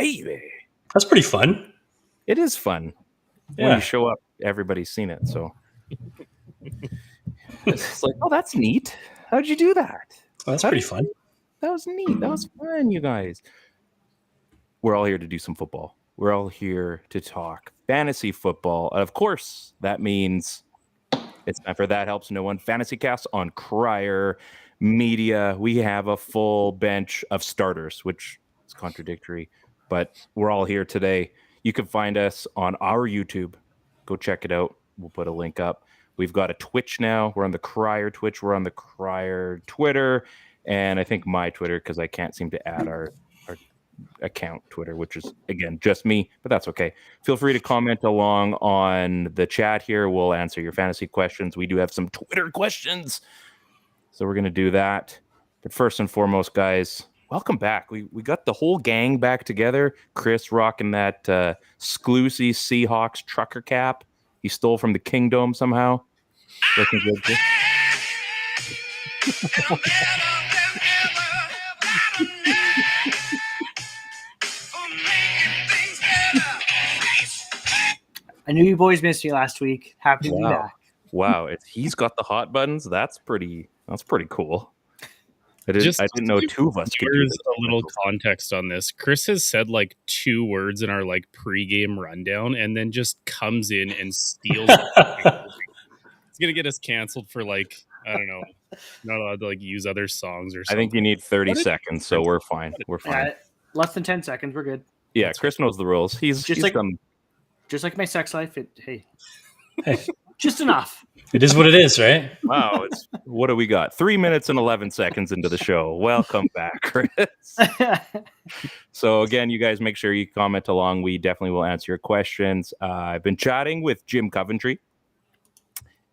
baby. That's pretty fun. It is fun. Yeah. When you show up, everybody's seen it. So it's like, oh, that's neat. How'd you do that? That's pretty fun. That was neat. That was fun, you guys. We're all here to do some football. We're all here to talk fantasy football. And of course, that means it's time for That Helps No One FantasyCast on Crier Media. We have a full bench of starters, which is contradictory, but we're all here today. You can find us on our YouTube. Go check it out. We'll put a link up. We've got a Twitch now. We're on the Crier Twitch. We're on the Crier Twitter. And I think my Twitter, because I can't seem to add our account Twitter, which is, again, just me, but that's okay. Feel free to comment along on the chat here. We'll answer your fantasy questions. We do have some Twitter questions, so we're going to do that. But first and foremost, guys, welcome back. We got the whole gang back together. Chris rocking that Sclusy Seahawks trucker cap he stole from the Kingdom somehow. Looking good, Chris. I knew you boys missed me last week. Happy to be back. Wow, he's got the hot buttons. That's pretty cool. I didn't know two of us could do this. There's a little context on this. Chris has said like 2 words in our like pregame rundown and then just comes in and steals it. It's gonna get us canceled for like, I don't know, not allowed to like use other songs or something. I think you need 30 seconds, so we're fine. We're fine. Less than 10 seconds, we're good. Yeah, Chris knows the rules. He's just like my sex life. Hey, just enough. It is what it is, right? Wow. What do we got? 3 minutes and 11 seconds into the show. Welcome back, Chris. So again, you guys make sure you comment along. We definitely will answer your questions. I've been chatting with Jim Coventry.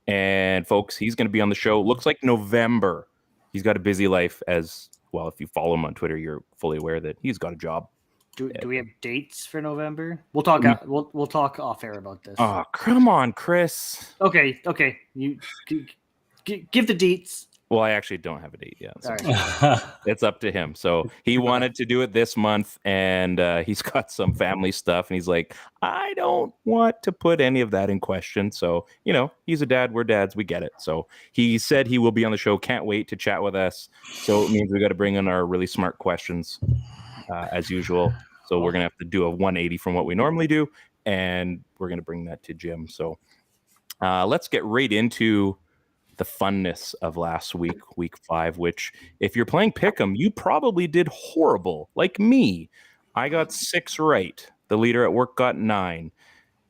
And folks, he's going to be on the show. Looks like November. He's got a busy life as well. If you follow him on Twitter, you're fully aware that he's got a job. Do we have dates for November? We'll talk. We'll talk off air about this. Oh, come on, Chris. Okay. You give the dates. Well, I actually don't have a date yet. So it's up to him. So he wanted to do it this month, and he's got some family stuff, and he's like, I don't want to put any of that in question. So, he's a dad. We're dads. We get it. So he said he will be on the show. Can't wait to chat with us. So it means we got to bring in our really smart questions as usual. So we're going to have to do a 180 from what we normally do, and we're going to bring that to Jim. So let's get right into the funness of last week, week 5, which if you're playing Pick'em, you probably did horrible, like me. I got 6 right. The leader at work got 9.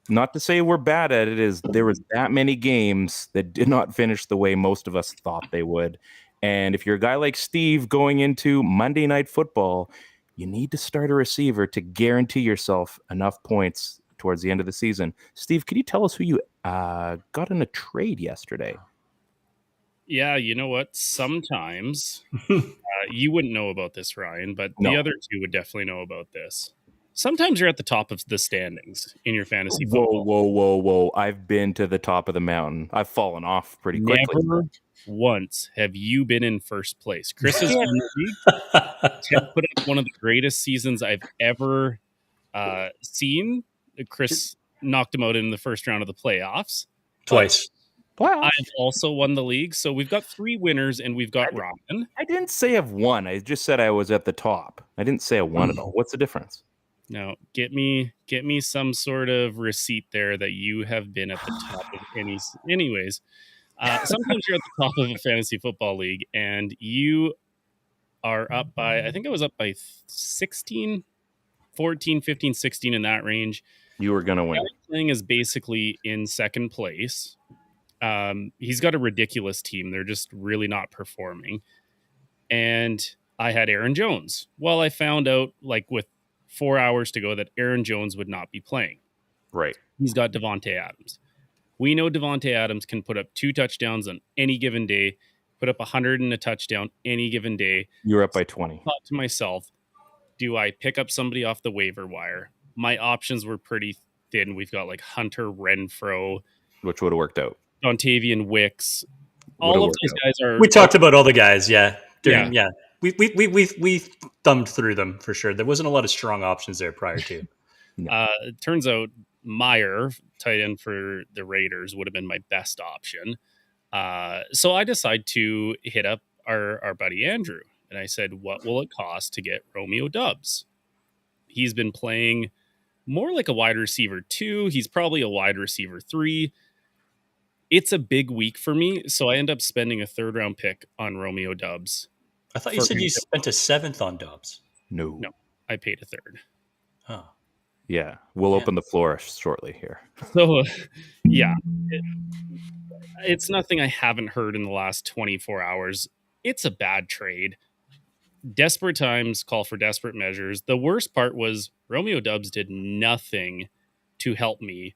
Not to say we're bad at it, there was that many games that did not finish the way most of us thought they would. And if you're a guy like Steve going into Monday Night Football, you need to start a receiver to guarantee yourself enough points towards the end of the season. Steve, could you tell us who you got in a trade yesterday? Yeah, you know what? Sometimes you wouldn't know about this, Ryan, but the other two would definitely know about this. Sometimes you're at the top of the standings in your fantasy football. Whoa. I've been to the top of the mountain. I've fallen off pretty quickly. Never once have you been in first place. Chris has put up one of the greatest seasons I've ever seen. Chris knocked him out in the first round of the playoffs. Twice. Wow. I've also won the league. So we've got 3 winners and we've got Robin. I didn't say I've won. I just said I was at the top. I didn't say I won at all. What's the difference? Now, get me some sort of receipt there that you have been at the top of anyways. Sometimes you're at the top of a fantasy football league and you are up by, I think I was up by 16, 14, 15, 16 in that range. You were going to win. Everything is basically in second place. He's got a ridiculous team. They're just really not performing. And I had Aaron Jones. Well, I found out like with 4 hours to go that Aaron Jones would not be playing. Right. He's got Devontae Adams. We know Devontae Adams can put up 2 touchdowns on any given day, put up 100 and a touchdown any given day. You're up by 20. I thought to myself, do I pick up somebody off the waiver wire? My options were pretty thin. We've got like Hunter Renfrow, which would have worked out. Dontavian Wicks. All of those guys are. We talked about all the guys, yeah. We thumbed through them for sure. There wasn't a lot of strong options there prior to. It turns out Meyer, tight end for the Raiders, would have been my best option. So I decided to hit up our buddy Andrew, and I said, "What will it cost to get Romeo Doubs?" He's been playing more like a wide receiver 2. He's probably a wide receiver 3. It's a big week for me, so I end up spending a 3rd-round pick on Romeo Doubs. I thought you said you spent a 7th on Dobbs. No. I paid a 3rd. Oh. Yeah, we'll open the floor shortly here. So, yeah, it's nothing I haven't heard in the last 24 hours. It's a bad trade. Desperate times call for desperate measures. The worst part was Romeo Doubs did nothing to help me.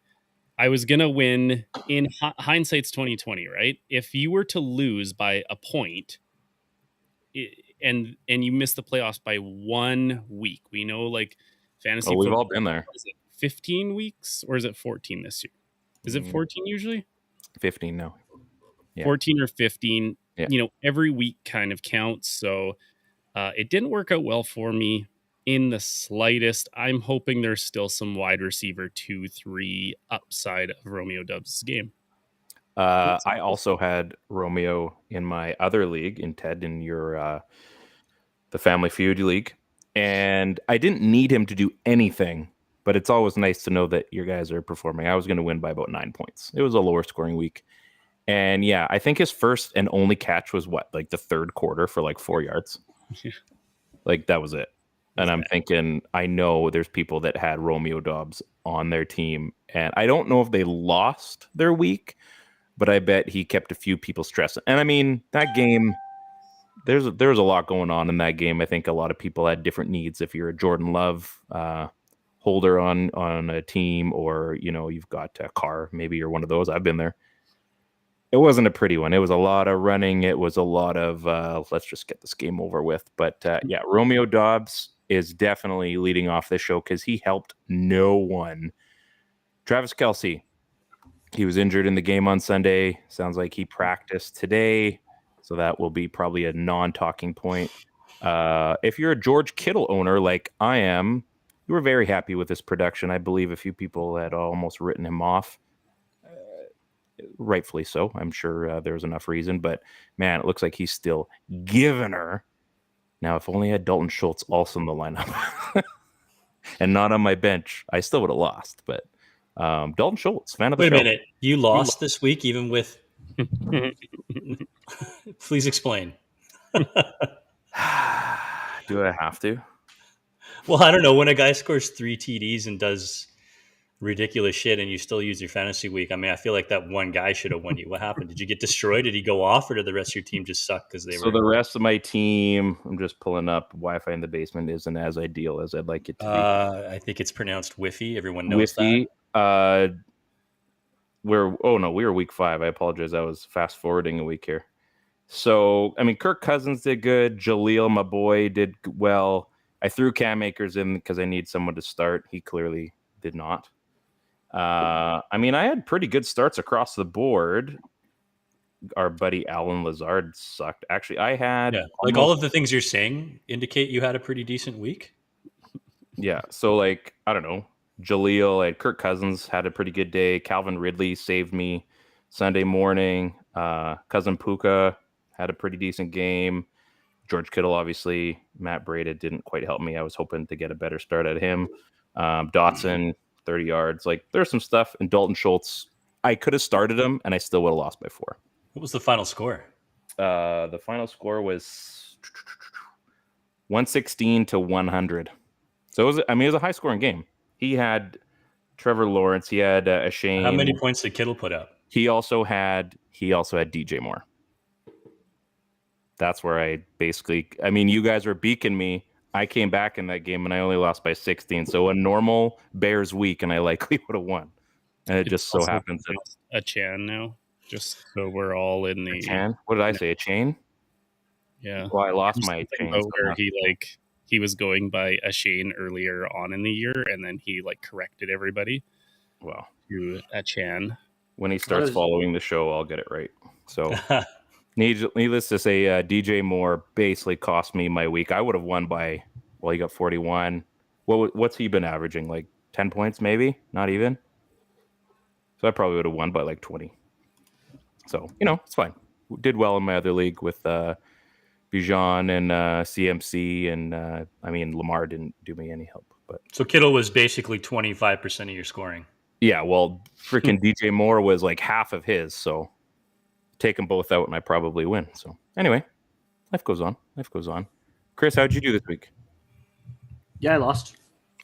I was going to win. In hindsight's 2020, right? If you were to lose by a point and you miss the playoffs by 1 week, we know like fantasy we've all been there. Is it 15 weeks or is it 14 this year? Is it 14 usually? 15 now. Yeah. 14 or 15. Yeah. You know, every week kind of counts. So it didn't work out well for me in the slightest. I'm hoping there's still some wide receiver 2-3 upside of Romeo Doubs' game. I also had Romeo in my other league, in Ted, in your the Family Feud league, and I didn't need him to do anything, but it's always nice to know that your guys are performing. I was going to win by about 9 points. It was a lower scoring week. And yeah, I think his first and only catch was like the 3rd quarter for like 4 yards. Like that was it. And I'm thinking, I know there's people that had Romeo Doubs on their team, and I don't know if they lost their week, but I bet he kept a few people stressed. And I mean, that game, there was a lot going on in that game. I think a lot of people had different needs. If you're a Jordan Love holder on a team, or you've got a car, maybe you're one of those. I've been there. It wasn't a pretty one. It was a lot of running. It was a lot of let's just get this game over with. But yeah, Romeo Doubs is definitely leading off this show because he helped no one. Travis Kelce, he was injured in the game on Sunday. Sounds like he practiced today, so that will be probably a non-talking point. If you're a George Kittle owner like I am, you were very happy with his production. I believe a few people had almost written him off. Rightfully so. I'm sure there's enough reason, but man, it looks like he's still giving her. Now, if only I had Dalton Schultz also in the lineup and not on my bench, I still would have lost. But Dalton Schultz, fan of the show. Wait a minute. You lost this week even with... Please explain. Do I have to? Well, I don't know. When a guy scores 3 TDs and does ridiculous shit and you still use your fantasy week, I mean, I feel like that one guy should have won you. What happened? Did you get destroyed? Did he go off, or did the rest of your team just suck because they were... So the rest of my team, I'm just pulling up, Wi-Fi in the basement isn't as ideal as I'd like it to be. I think it's pronounced Whiffy. Everyone knows Whiffy, that. we were week 5. I apologize. I was fast forwarding a week here. So, I mean, Kirk Cousins did good. Jaleel, my boy, did well. I threw Cam Akers in because I need someone to start. He clearly did not. I mean, I had pretty good starts across the board. Our buddy Alan Lazard sucked. Actually, I had... Yeah, like all of the things you're saying indicate you had a pretty decent week. Yeah, so like, I don't know. Jaleel and Kirk Cousins had a pretty good day. Calvin Ridley saved me Sunday morning. Cousin Puka had a pretty decent game. George Kittle, obviously. Matt Breida didn't quite help me. I was hoping to get a better start at him. Dotson, 30 yards. Like, there's some stuff. And Dalton Schultz, I could have started him, and I still would have lost by 4. What was the final score? The final score was 116 to 100. So it was a high-scoring game. He had Trevor Lawrence. He had a Shane. How many points did Kittle put up? He also had DJ Moore. That's where I basically... I mean, you guys were beaking me. I came back in that game, and I only lost by 16. So a normal Bears week, and I likely would have won. And it just so happens that... A Chan now, just so we're all in the... A Chan? What did I say? A chain? Yeah. Well, I lost my chain. Where he was going by a Shane earlier on in the year, and then he corrected everybody. Well, to a Chan. When he starts following the show, I'll get it right. So Needless to say, DJ Moore basically cost me my week. I would have won by, well, he got 41. What's he been averaging? Like 10 points, maybe? Not even. So I probably would have won by like 20. So, it's fine. Did well in my other league with Bijan and CMC. And, Lamar didn't do me any help. But So Kittle was basically 25% of your scoring. yeah, well, freaking DJ Moore was like half of his. So take them both out and I probably win. So anyway, life goes on. Chris, how'd you do this week? Yeah, I lost.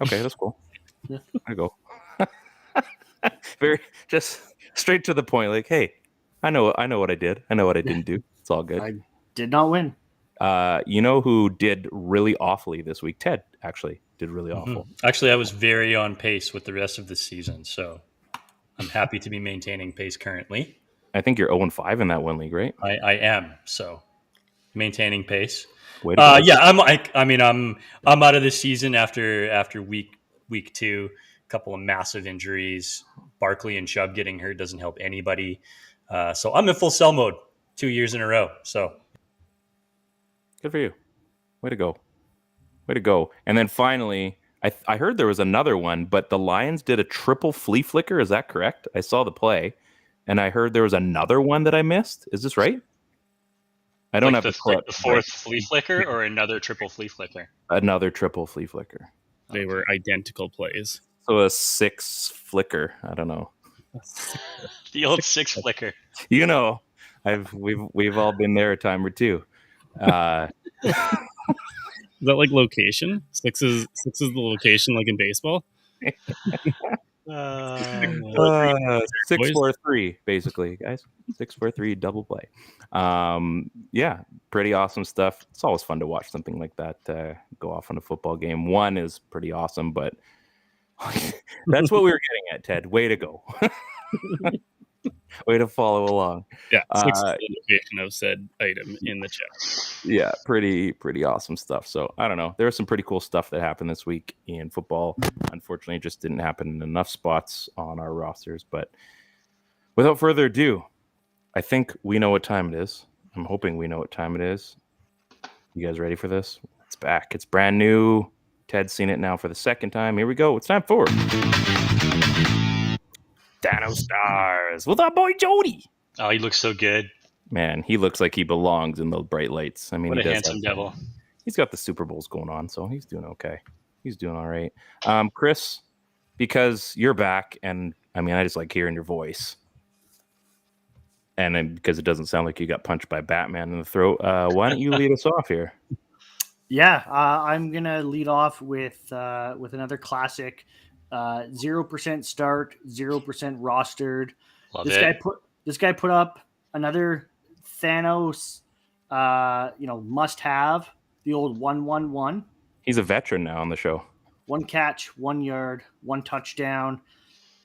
Okay, that's cool. Yeah. I go. Very just straight to the point. Like, hey, I know what I did. I know what I didn't do. It's all good. I did not win. You know who did really awfully this week? Ted actually did really awful. Actually, I was very on pace with the rest of the season, so I'm happy to be maintaining pace currently. I think you're 0-5 in that one league, right? I am, so maintaining pace. Yeah, I'm out of this season after week 2. A couple of massive injuries. Barkley and Chubb getting hurt doesn't help anybody. So I'm in full sell mode 2 years in a row. So good for you. Way to go. And then finally, I heard there was another one, but the Lions did a triple flea flicker. Is that correct? I saw the play, and I heard there was another one that I missed. Is this right? I don't have the fourth flea flicker or another triple flea flicker? Another triple flea flicker. They were identical plays. So a 6 flicker. I don't know. The old 6 flicker. We've all been there a time or two. Is that like location? 6 is the location, like in baseball. 6-4-3, basically, guys. 6-4-3 double play. Yeah, pretty awesome stuff. It's always fun to watch something like that go off on a football game. One is pretty awesome, but that's what we were getting at, Ted. Way to go. Way to follow along. Yeah, 6 location of said item in the chat. Yeah, pretty awesome stuff. So I don't know. There was some pretty cool stuff that happened this week in football. Unfortunately, it just didn't happen in enough spots on our rosters. But without further ado, I think we know what time it is. I'm hoping we know what time it is. You guys ready for this? It's back. It's brand new. Ted's seen it now for the second time. Here we go. It's time for THNO Stars with our boy Jody. Oh, he looks so good. Man, he looks like he belongs in those bright lights. I mean, what a handsome devil. He's got the Super Bowls going on, so he's doing okay. He's doing all right. Chris, because you're back, and I just like hearing your voice. And then because it doesn't sound like you got punched by Batman in the throat, why don't you lead us off here? Yeah, I'm gonna lead off with another classic. 0% start, 0% rostered. This guy put up another Thanos, must have, the old 1-1-1. He's a veteran now on the show. 1 catch, 1 yard, 1 touchdown.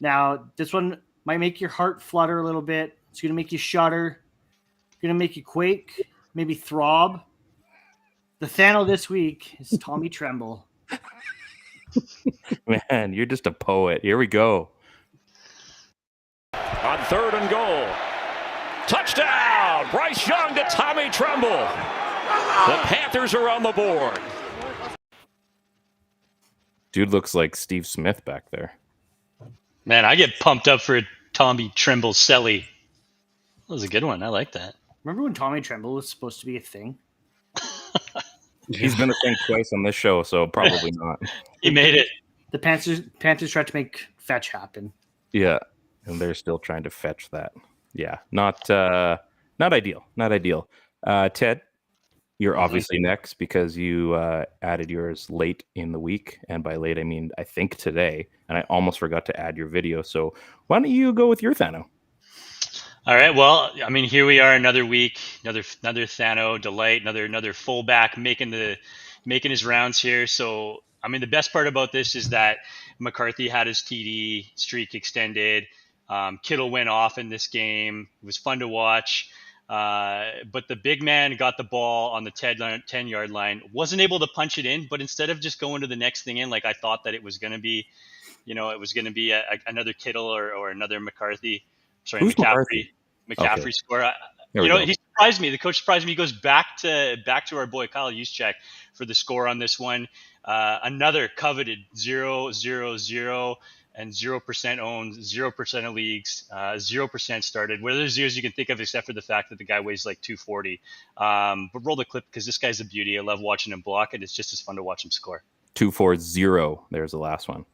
Now this one might make your heart flutter a little bit. It's gonna make you shudder. It's gonna make you quake, maybe throb. The Thanos this week is Tommy Tremble. Man, you're just a poet. Here we go. On 3rd and goal. Touchdown! Bryce Young to Tommy Tremble. The Panthers are on the board. Dude looks like Steve Smith back there. Man, I get pumped up for Tommy Tremble Selly. That was a good one. I like that. Remember when Tommy Tremble was supposed to be a thing? He's been a thing twice on this show, so probably not. He made it. The Panthers tried to make fetch happen. Yeah, and they're still trying to fetch that. Yeah, not ideal. Not ideal. Ted, you're obviously next because you added yours late in the week, and by late I mean I think today, and I almost forgot to add your video. So why don't you go with your THNO? All right. Well, here we are, another week, another THNO delight, another fullback making his rounds here. So, the best part about this is that McCarthy had his TD streak extended. Kittle went off in this game. It was fun to watch. But the big man got the ball on the 10-yard line, wasn't able to punch it in, but instead of just going to the next thing in, like I thought that it was going to be, another Kittle or another McCarthy. Sorry, Who's McCaffrey okay. score. He surprised me. The coach surprised me. He goes back to our boy Kyle Juszczyk for the score on this one. Another coveted 0-0-0 and 0% owned, 0% of leagues, 0% started. What other zeros you can think of except for the fact that the guy weighs like 240? But roll the clip because this guy's a beauty. I love watching him block, and it's just as fun to watch him score. 240. There's the last one.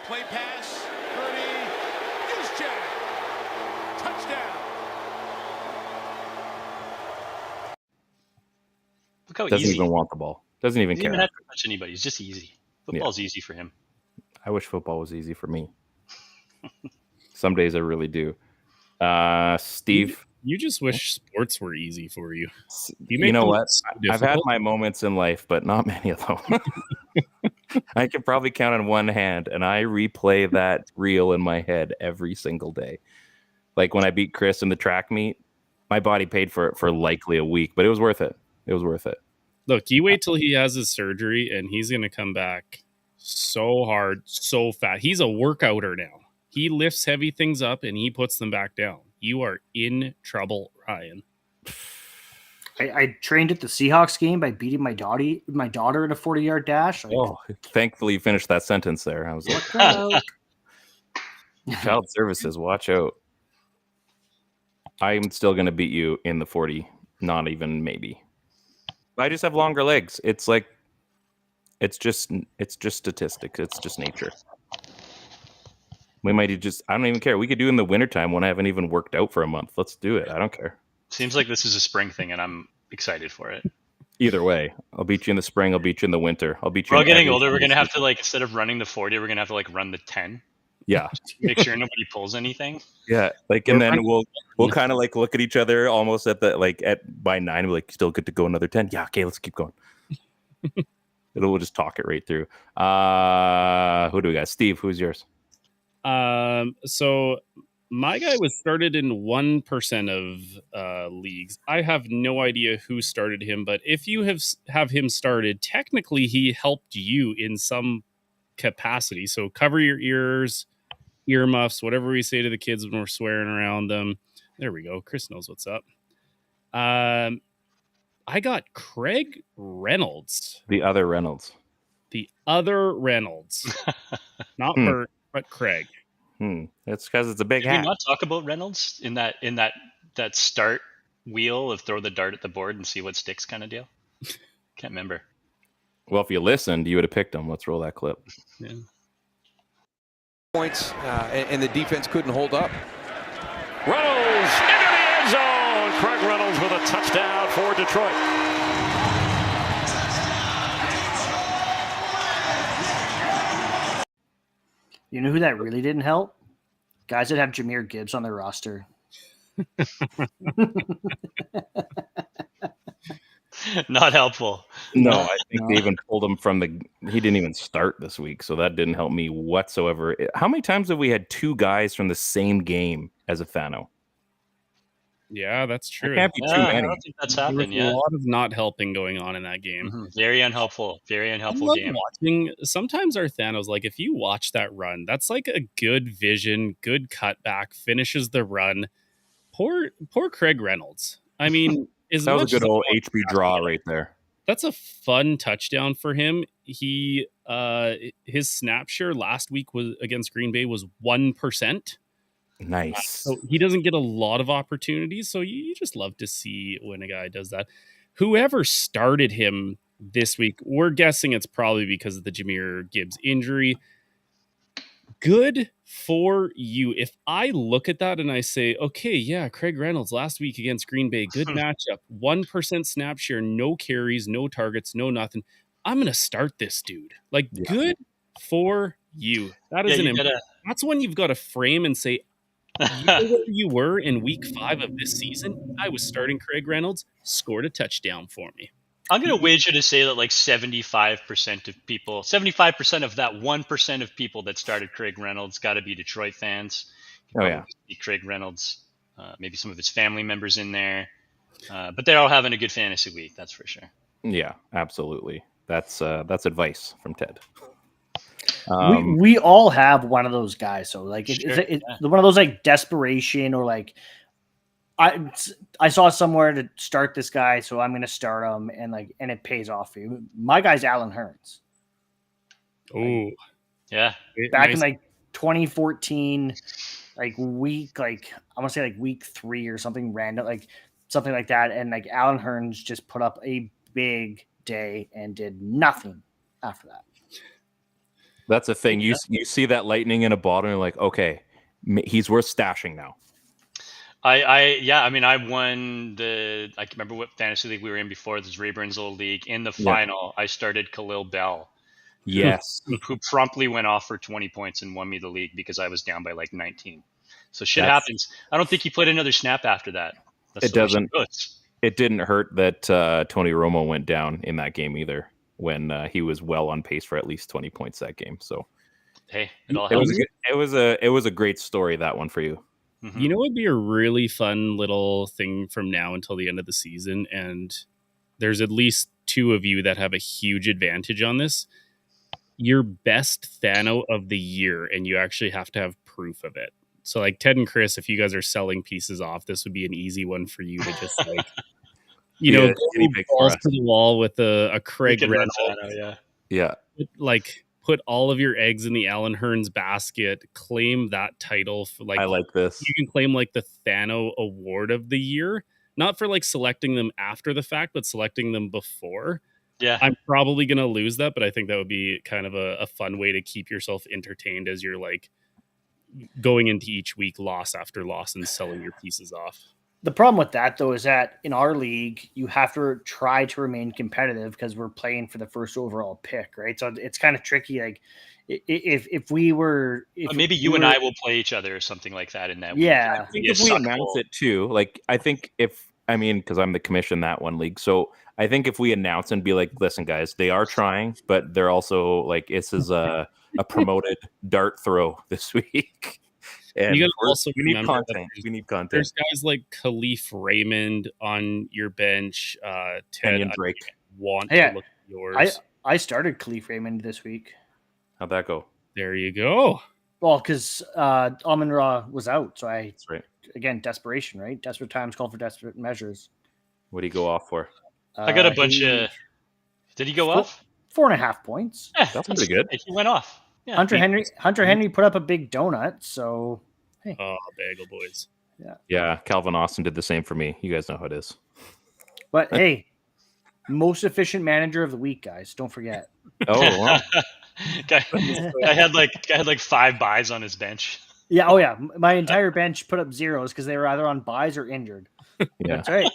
Play pass, Juszczyk, touchdown. Look how Doesn't easy. even want the ball. Doesn't even He care. doesn't even have to touch anybody. It's just easy. Football's easy for him. I wish football was easy for me. Some days I really do. Steve, you just wish sports were easy for you. You know what? I've had my moments in life, but not many of them. I can probably count on one hand, and I replay that reel in my head every single day. Like when I beat Chris in the track meet, my body paid for it for likely a week, but it was worth it. It was worth it. Look, you wait till he has his surgery, and he's going to come back so hard, so fat. He's a workouter now. He lifts heavy things up, and he puts them back down. You are in trouble, Ryan. I trained at the Seahawks game by beating my daughter in a 40-yard dash. Thankfully you finished that sentence there. I was like, child services, watch out. I'm still going to beat you in the 40, not even maybe. I just have longer legs. It's like, it's just statistics. It's just nature. We might I don't even care. We could do it in the wintertime when I haven't even worked out for a month. Let's do it. I don't care. Seems like this is a spring thing, and I'm excited for it. Either way, I'll beat you in the spring. I'll beat you in the winter. I'll beat you. We're all getting older. We're going to have to, instead of running the 40, we're going to have to, run the 10. Yeah. Make sure nobody pulls anything. Yeah. And then we'll kind of look at each other almost at by 9. We're like, still good to go another 10. Yeah. Okay. Let's keep going. We'll just talk it right through. Who do we got? Steve, who's yours? So my guy was started in 1% of leagues. I have no idea who started him, but if you have him started, technically he helped you in some capacity. So cover your ears, earmuffs, whatever we say to the kids when we're swearing around them. There we go. Chris knows what's up. I got Craig Reynolds. The other Reynolds. Not Bert, but Craig. It's because it's a big hat. Did we not talk about Reynolds in that start wheel of throw the dart at the board and see what sticks kind of deal? Can't remember. Well, if you listened, you would have picked him. Let's roll that clip. Yeah. Points, and the defense couldn't hold up. Reynolds into the end zone. Craig Reynolds with a touchdown for Detroit. You know who that really didn't help? Guys that have Jahmyr Gibbs on their roster. Not helpful. No, I think they even pulled him he didn't even start this week, so that didn't help me whatsoever. How many times have we had 2 guys from the same game as a THNO? Yeah, that's true. That can't be too many. I don't think that's happened yet. A lot of not helping going on in that game. Mm-hmm. Very unhelpful game. Sometimes our Thanos, if you watch that run, that's like a good vision, good cutback, finishes the run. Poor Craig Reynolds. I mean, that was a good old HB draw right there. That's a fun touchdown for him. He his snap share last week was against Green Bay was 1%. Nice. So he doesn't get a lot of opportunities. So you just love to see when a guy does that. Whoever started him this week, we're guessing it's probably because of the Jahmyr Gibbs injury. Good for you. If I look at that and I say, okay, yeah, Craig Reynolds last week against Green Bay, good matchup, 1% snap share, no carries, no targets, no nothing. I'm going to start this dude. Good for you. That is that's when you've got to frame and say, you know where you were in week 5 of this season? I was starting Craig Reynolds, scored a touchdown for me. I'm going to wager to say that 75% of people, 75% of that 1% of people that started Craig Reynolds got to be Detroit fans. Oh, yeah. Craig Reynolds, maybe some of his family members in there. But they're all having a good fantasy week, that's for sure. Yeah, absolutely. That's advice from Ted. We all have one of those guys. So like it's one of those like desperation or like I saw somewhere to start this guy, so I'm going to start him, and it pays off for you. My guy's Alan Hearns. Oh, yeah. Back in like 2014, I want to say like week 3 or something random, like something like that, and like Alan Hearns just put up a big day and did nothing after that. That's a thing. You see that lightning in a bottle, and you're like, okay, he's worth stashing now. I won I can remember what fantasy league we were in before, this Rayburn's old league. In the final, I started Khalil Bell. Yes. Who promptly went off for 20 points and won me the league because I was down by like 19. So shit happens. I don't think he played another snap after that. It doesn't. It didn't hurt that Tony Romo went down in that game either, when he was well on pace for at least 20 points that game. So hey, it was a great story, that one for you. Mm-hmm. You know, it'd be a really fun little thing from now until the end of the season, and there's at least 2 of you that have a huge advantage on this. Your best THNO of the year, and you actually have to have proof of it. So like Ted and Chris, if you guys are selling pieces off, this would be an easy one for you to just like, go balls to the wall with a Craig Reynolds. Yeah. Like put all of your eggs in the Alan Hearns basket, claim that title for I like this. You can claim like the THNO award of the year, not for like selecting them after the fact, but selecting them before. Yeah. I'm probably going to lose that, but I think that would be kind of a fun way to keep yourself entertained as you're like going into each week loss after loss and selling your pieces off. The problem with that, though, is that in our league, you have to try to remain competitive because we're playing for the first overall pick, right? So it's kind of tricky. Like if we were, maybe you and I will play each other or something like that in that. Yeah, week. I think if we announce it too, like I think because I'm the commission that one league, so I think if we announce and be like, listen, guys, they are trying, but they're also like, this is a promoted dart throw this week. And you also we need content. We need content. There's guys like Khalif Raymond on your bench. Ted and Drake. To look at yours. I started Khalif Raymond this week. How'd that go? There you go. Well, because Amon-Ra was out, so That's right. Again, desperation, right? Desperate times call for desperate measures. What did he go off for? I got a bunch of. Did he go off? 4.5 points. Yeah, that's pretty good. He went off. Yeah, Hunter Henry put up a big donut, so hey. Oh, bagel boys. Yeah, Calvin Austin did the same for me. You guys know how it is. But hey, most efficient manager of the week, guys. Don't forget. Oh, wow. guy had like 5 buys on his bench. Yeah, oh yeah. My entire bench put up zeros because they were either on buys or injured. Yeah. That's right.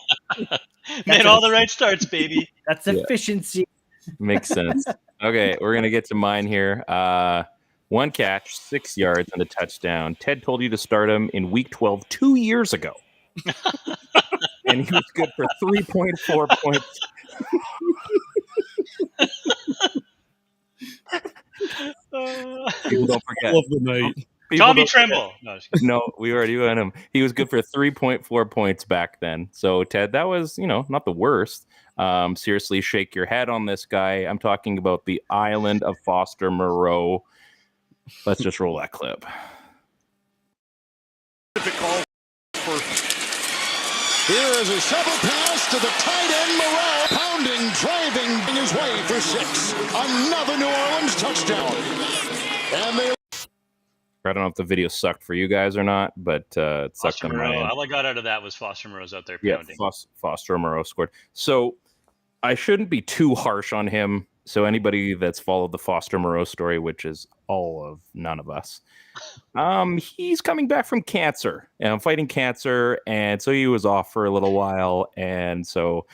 Made all the right starts, baby. That's efficiency. Makes sense. Okay, we're gonna get to mine here. 1 catch, 6 yards, and a touchdown. Ted told you to start him in week 12 2 years ago. And he was good for 3.4 points. People don't forget. Of the night. Tommy Tremble. No, we already went him. He was good for 3.4 points back then. So, Ted, that was, not the worst. Seriously, shake your head on this guy. I'm talking about the island of Foster Moreau. Let's just roll that clip. Here is a shovel pass to the tight end Moreau, pounding, driving his way for 6. Another New Orleans touchdown. And they. I don't know if the video sucked for you guys or not, but it sucked on my end. All I got out of that was Foster Moreau's out there pounding. Yeah, Foster Moreau scored. So I shouldn't be too harsh on him. So anybody that's followed the Foster Moreau story, which is none of us, he's coming back from cancer and fighting cancer. And so he was off for a little while. And so,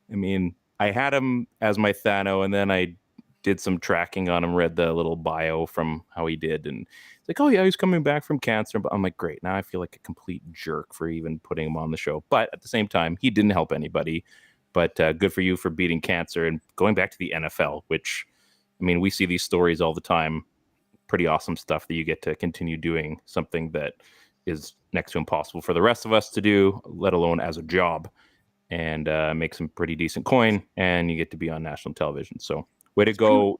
I had him as my THNO, and then I did some tracking on him, read the little bio from how he did. And it's like, oh yeah, he's coming back from cancer. But I'm like, great. Now I feel like a complete jerk for even putting him on the show. But at the same time, he didn't help anybody. But good for you for beating cancer and going back to the NFL, which, we see these stories all the time. Pretty awesome stuff that you get to continue doing something that is next to impossible for the rest of us to do, let alone as a job, and make some pretty decent coin. And you get to be on national television. So Way to go,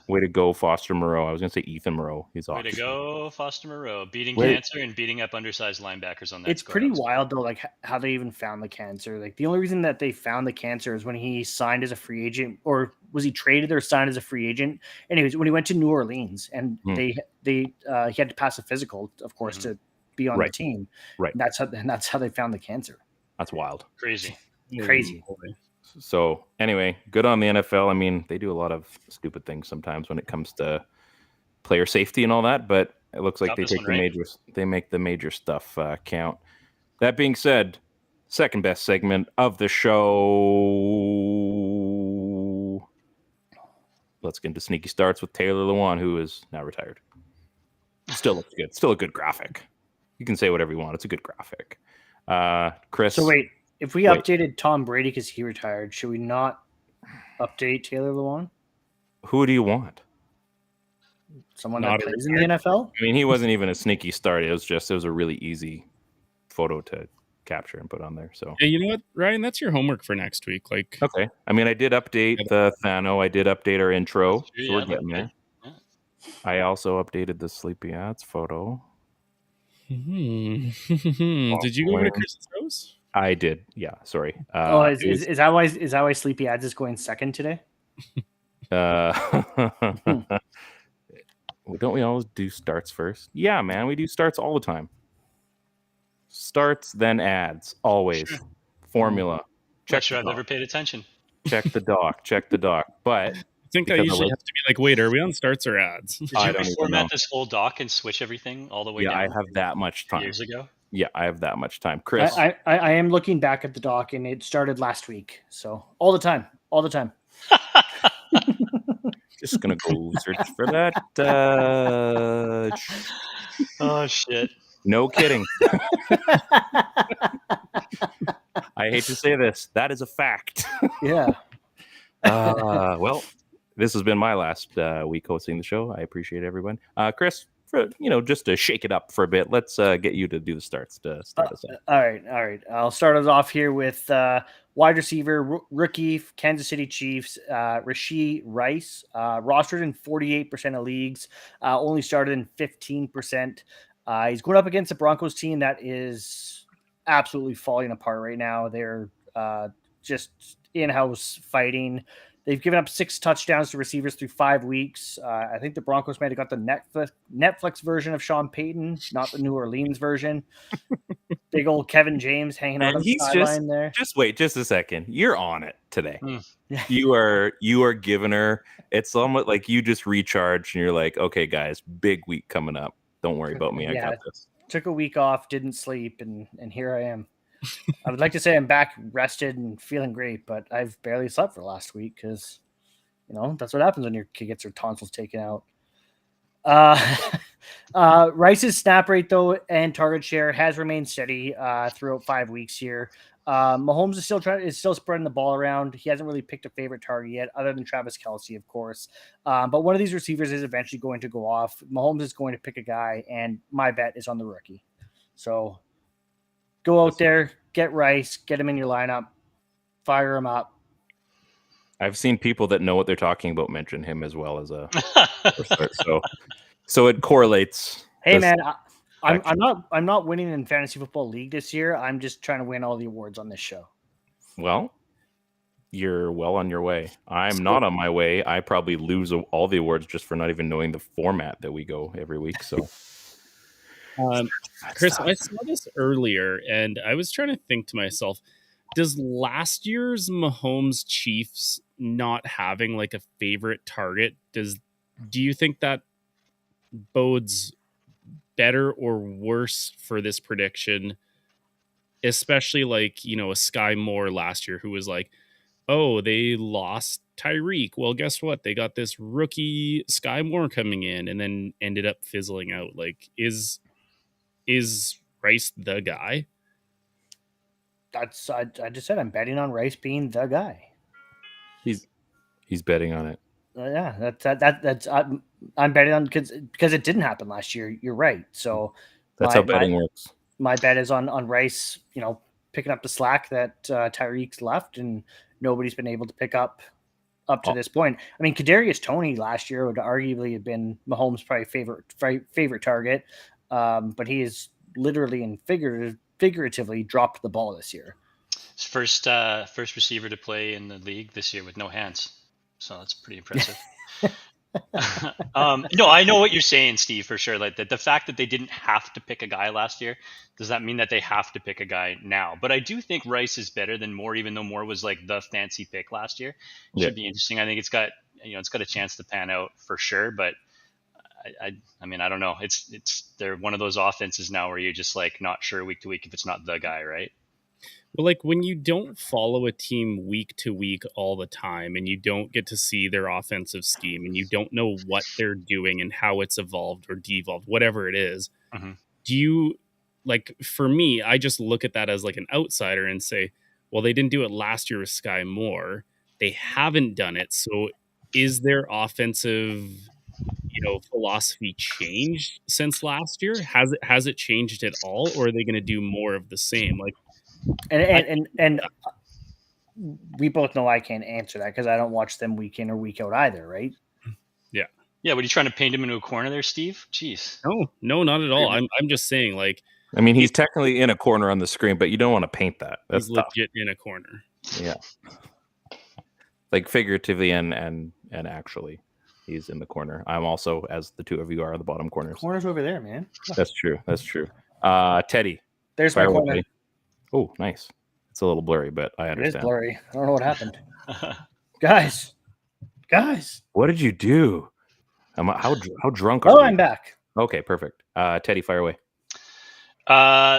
way to go, Foster Moreau. I was going to say Ethan Moreau. He's Way awesome. to go, Foster Moreau, beating Wait. cancer and beating up undersized linebackers on that. It's pretty wild though, like how they even found the cancer. Like the only reason that they found the cancer is when he signed as a free agent, or was he traded or signed as a free agent? Anyways, when he went to New Orleans, and he had to pass a physical, of course, to be on the team. Right. And that's how they found the cancer. That's wild. Crazy. So anyway, good on the NFL. I mean, they do a lot of stupid things sometimes when it comes to player safety and all that, but it looks like they make the major stuff count. That being said, second best segment of the show. Let's get into sneaky starts with Taylor Lewan, who is now retired. Still looks good. Still a good graphic. You can say whatever you want. It's a good graphic. Chris. So wait, if we updated Tom Brady because he retired, should we not update Taylor Lewan? Who do you want? Someone that plays in the NFL? I mean, he wasn't even a sneaky start. It was a really easy photo to capture and put on there. So yeah, you know what, Ryan, that's your homework for next week. Like, okay. I mean, I did update the THNO. I did update our intro. So we're getting there. Yeah. I also updated the Sleepy Ads photo. Did you go over to Chris's house? I did. Yeah. Sorry. Is that why Sleepy Ads is going second today? Don't we always do starts first? Yeah, man. We do starts all the time. Starts, then ads. Always. Formula. Check. I've never paid attention. Check the doc. But I think I usually have to be like, wait, are we on starts or ads? Did you reformat this whole doc and switch everything all the way down? Yeah, I have that much time. Years ago? Yeah, I have that much time. Chris? I am looking back at the doc, and it started last week. So all the time. Just going to go search for that. Oh, shit. No kidding. I hate to say this. That is a fact. Yeah. Well, this has been my last week hosting the show. I appreciate everyone. Chris, just to shake it up for a bit, let's get you to do the starts to start us off. All right. I'll start us off here with wide receiver, rookie, Kansas City Chiefs, Rashee Rice, rostered in 48% of leagues, only started in 15%. He's going up against the Broncos team that is absolutely falling apart right now. They're just in-house fighting. They've given up 6 touchdowns to receivers through 5 weeks. I think the Broncos might have got the Netflix version of Sean Payton, not the New Orleans version. Big old Kevin James hanging out on the sideline there. Just wait just a second. You're on it today. You are giving her. It's somewhat like you just recharged and you're like, okay, guys, big week coming up. Don't worry about me. I got this. Took a week off, didn't sleep, and here I am. I would like to say I'm back rested and feeling great, but I've barely slept for the last week because, that's what happens when your kid gets their tonsils taken out. Rice's snap rate, though, and target share has remained steady throughout 5 weeks here. Mahomes is still spreading the ball around. He hasn't really picked a favorite target yet, other than Travis Kelce, of course. But one of these receivers is eventually going to go off. Mahomes is going to pick a guy, and my bet is on the rookie. So go out there, get Rice, get him in your lineup, fire him up. I've seen people that know what they're talking about mention him as well as a start. So it correlates. Hey man, I'm not winning in fantasy football league this year. I'm just trying to win all the awards on this show. Well, you're well on your way. I'm not on my way. I probably lose all the awards just for not even knowing the format that we go every week. So, Chris, I saw this earlier, and I was trying to think to myself, does last year's Mahomes Chiefs not having like a favorite target, do you think that bodes better or worse for this prediction? Especially like, a Sky Moore last year who was like, oh, they lost Tyreek. Well, guess what? They got this rookie Sky Moore coming in and then ended up fizzling out. Like, is Rice the guy? I just said I'm betting on Rice being the guy. He's betting on it. Yeah, that's I'm betting on because it didn't happen last year. You're right. So that's how betting works. My bet is on Rice, picking up the slack that Tyreek's left, and nobody's been able to pick up up to this point. I mean, Kadarius Toney last year would arguably have been Mahomes' probably favorite target, but he is literally and figuratively dropped the ball this year. His first receiver to play in the league this year with no hands, so that's pretty impressive. No, I know what you're saying, Steve, for sure. Like the fact that they didn't have to pick a guy last year, does that mean that they have to pick a guy now? But I do think Rice is better than Moore, even though Moore was like the fancy pick last year. Should be interesting. I think it's got a chance to pan out for sure. But I mean, I don't know. They're one of those offenses now where you're just like not sure week to week if it's not the guy, right? Well, like when you don't follow a team week to week all the time and you don't get to see their offensive scheme and you don't know what they're doing and how it's evolved or devolved, whatever it is, do you, like, for me, I just look at that as like an outsider and say, well, they didn't do it last year with Sky Moore. They haven't done it. So is their offensive, philosophy changed since last year? Has it changed at all? Or are they going to do more of the same? Like, and we both know I can't answer that because I don't watch them week in or week out either, right? Yeah, what are you trying to paint him into a corner there, Steve? Jeez. No, not at all. I'm just saying, like, I mean, he's technically in a corner on the screen, but you don't want to paint that. That's he's legit in a corner. Yeah, like figuratively and actually, he's in the corner. I'm also, as the two of you are, the bottom corners. Corner's over there, man. That's true. Teddy, there's my corner. Oh, nice. It's a little blurry, but I understand. It is blurry. I don't know what happened. Guys. What did you do? How drunk are you? I'm back. Okay, perfect. Teddy, fire away.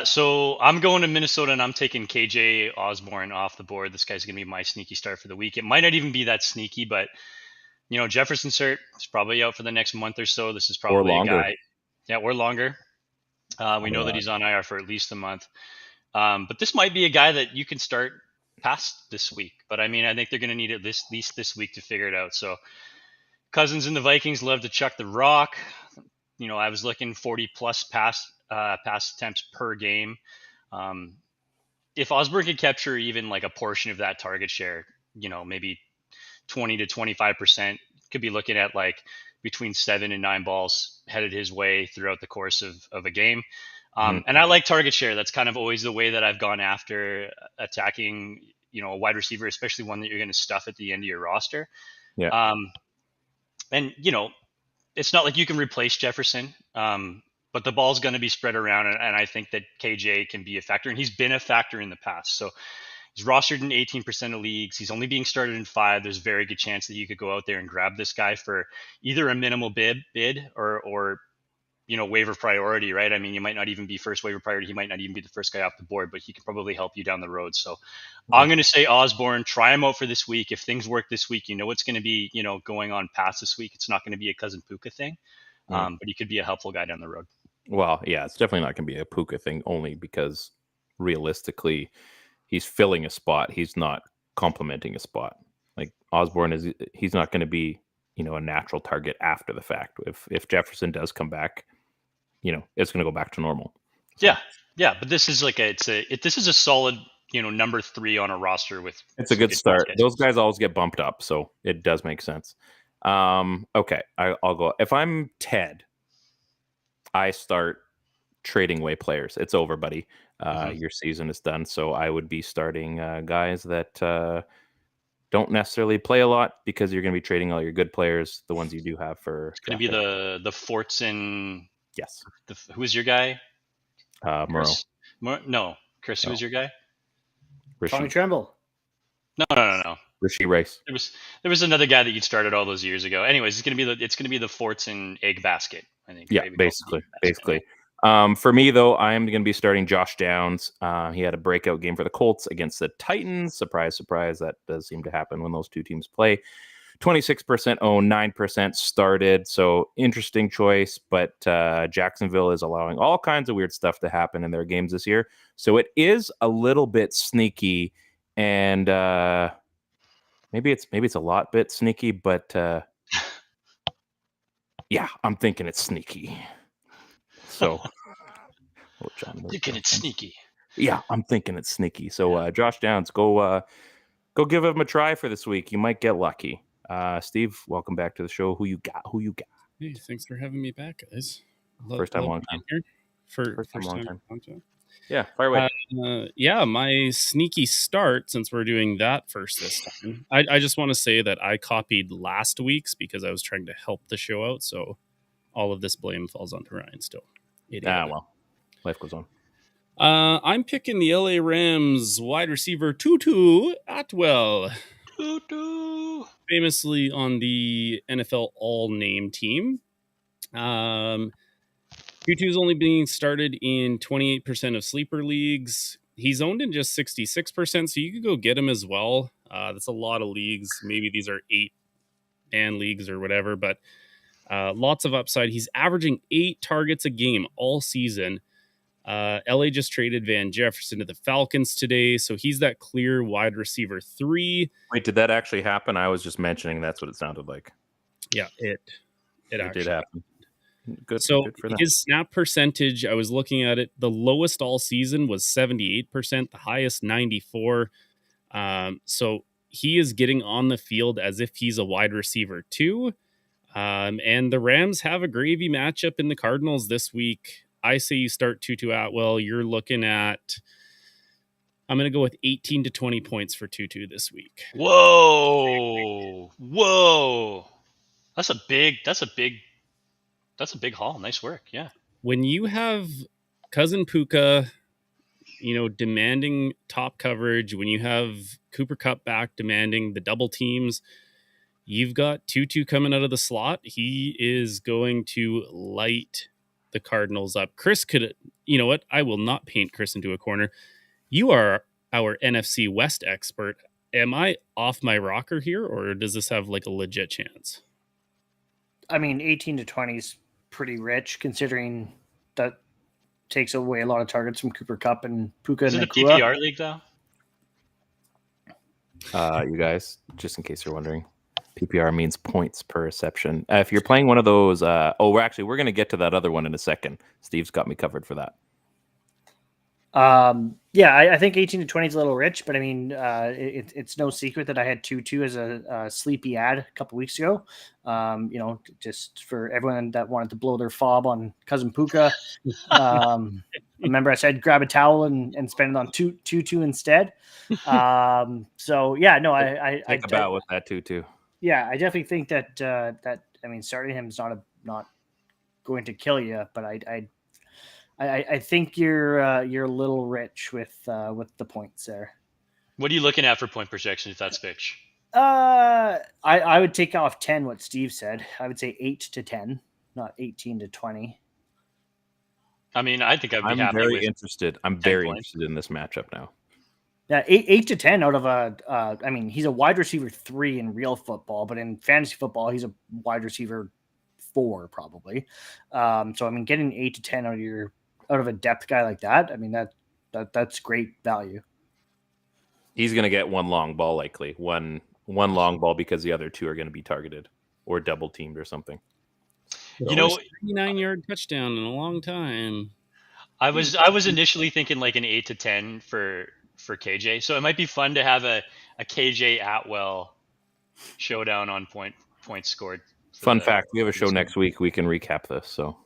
So I'm going to Minnesota and I'm taking KJ Osborne off the board. This guy's going to be my sneaky start for the week. It might not even be that sneaky, but Jefferson cert is probably out for the next month or so. This is probably a guy. Yeah, or longer. We know that he's on IR for at least a month. But this might be a guy that you can start past this week. But I mean, I think they're going to need at least this week to figure it out. So Cousins and the Vikings love to chuck the rock. I was looking 40 plus pass attempts per game. If Osborne could capture even like a portion of that target share, maybe 20 to 25%, could be looking at like between 7 and 9 balls headed his way throughout the course of a game. And I like target share. That's kind of always the way that I've gone after attacking, a wide receiver, especially one that you're going to stuff at the end of your roster. Yeah. And it's not like you can replace Jefferson, but the ball's going to be spread around. And I think that KJ can be a factor, and he's been a factor in the past. So he's rostered in 18% of leagues. He's only being started in 5. There's a very good chance that you could go out there and grab this guy for either a minimal bid or waiver priority, right? I mean, you might not even be first waiver priority. He might not even be the first guy off the board, but he can probably help you down the road. So I'm going to say Osborne, try him out for this week. If things work this week, it's going to be, going on past this week. It's not going to be a Cousin Puka thing, but he could be a helpful guy down the road. Well, yeah, it's definitely not going to be a Puka thing, only because realistically, he's filling a spot. He's not complementing a spot. Like Osborne he's not going to be, a natural target after the fact. If Jefferson does come back, it's going to go back to normal. So. Yeah. But this is like this is a solid, number 3 on a roster with. It's a good start. Those guys always get bumped up, so it does make sense. Okay, I'll go. If I'm Ted, I start trading away players. It's over, buddy. Your season is done. So I would be starting guys that don't necessarily play a lot because you're going to be trading all your good players, the ones you do have for. It's going to be the Forts in. Yes. Who's your guy? Moreau. Chris, who's your guy? Tommy Tremble. No. Rishi Rice. There was another guy that you'd started all those years ago. Anyways, it's going to be the Forts in Egg Basket, I think. Yeah, basically. For me, though, I am going to be starting Josh Downs. He had a breakout game for the Colts against the Titans. Surprise, surprise. That does seem to happen when those two teams play. 26% owned, 9% started. So interesting choice. But Jacksonville is allowing all kinds of weird stuff to happen in their games this year. So it is a little bit sneaky. And maybe it's a lot bit sneaky. But yeah, I'm thinking it's sneaky. So, thinking it's sneaky. Yeah, I'm thinking it's sneaky. So, Josh Downs, go give him a try for this week. You might get lucky. Steve, welcome back to the show. Who you got? Hey, thanks for having me back, guys. First time, long time. Here. First time, long long time. time. Yeah, fire away. Yeah, my sneaky start, since we're doing that first this time, I just want to say that I copied last week's because I was trying to help the show out. So all of this blame falls onto Ryan still. Well, life goes on. I'm picking the LA Rams wide receiver Tutu Atwell. Tutu. Famously on the NFL All-Name team. Tutu's only being started in 28% of sleeper leagues. He's owned in just 66%, so you could go get him as well. That's a lot of leagues. Maybe these are 8-man leagues or whatever, but lots of upside. He's averaging 8 targets a game all season. LA just traded Van Jefferson to the Falcons today, so he's that clear wide receiver 3. Wait, did that actually happen? I was just mentioning that's what it sounded like. Yeah, it actually did happen. Good. So good for that. his snap percentage, I was looking at it, the lowest all season was 78%, the highest 94%. So he is getting on the field as if he's a wide receiver too. And the Rams have a gravy matchup in the Cardinals this week. I say you start Tutu Atwell. You're looking at, I'm going to go with 18 to 20 points for Tutu this week. Whoa. That's a big haul. Nice work. Yeah. When you have Cousin Puka, demanding top coverage, when you have Cooper Kupp back demanding the double teams, you've got Tutu coming out of the slot. He is going to light the Cardinals up. Chris could, you know what? I will not paint Chris into a corner. You are our NFC West expert. Am I off my rocker here, or does this have like a legit chance? I mean, 18 to 20 is pretty rich, considering that takes away a lot of targets from Cooper Kupp and Puka. Is it a PPR league, though? You guys, just in case you're wondering, PPR means points per reception. If you're playing one of those, we're going to get to that other one in a second. Steve's got me covered for that. I think 18 to 20 is a little rich, but I mean, it's no secret that I had Tutu as a sleepy ad a couple weeks ago. Just for everyone that wanted to blow their fob on Cousin Puka. Remember I said grab a towel and spend it on Tutu instead. I think about with that Tutu. Yeah, I definitely think that starting him is not going to kill you, but I think you're a little rich with the points there. What are you looking at for point projection if that's Fitch? I would take off 10 what Steve said. I would say 8 to 10, not 18 to 20. I mean, I think I'd be happy. I'm very interested in this matchup now. Yeah, 8 to 10 out of he's a wide receiver 3 in real football, but in fantasy football, he's a wide receiver 4 probably. Getting 8 to 10 out of a depth guy like that, I mean that's great value. He's going to get one long ball, likely one long ball, because the other 2 are going to be targeted or double teamed or something. 39-yard touchdown in a long time. I was initially thinking like an 8 to 10 for KJ, so it might be fun to have a KJ Atwell showdown on points scored. Fun fact: we have a show next week. We can recap this, so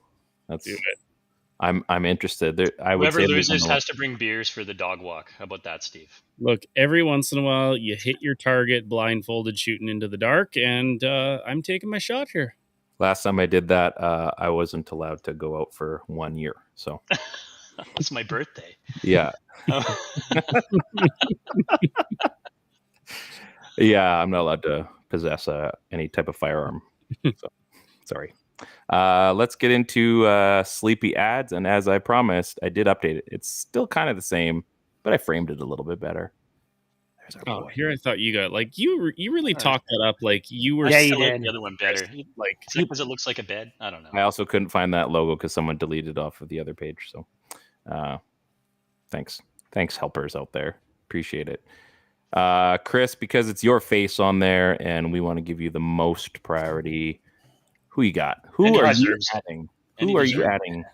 that's. Do it. I'm interested. Whoever loses has to bring beers for the dog walk. How about that, Steve? Look, every once in a while, you hit your target blindfolded, shooting into the dark, and I'm taking my shot here. Last time I did that, I wasn't allowed to go out for 1 year. So it's my birthday. Yeah. Yeah, I'm not allowed to possess any type of firearm. So, sorry. Let's get into sleepy ads, and as I promised, I did update it. It's still kind of the same, but I framed it a little bit better. There's our boy. Here I thought you got you really talked that up like you were. Yeah, selling the other one better. Like because it looks like a bed. I don't know. I also couldn't find that logo because someone deleted it off of the other page. So, thanks, helpers out there. Appreciate it. Chris, because it's your face on there, and we want to give you the most priority. Who you got? Who are you adding?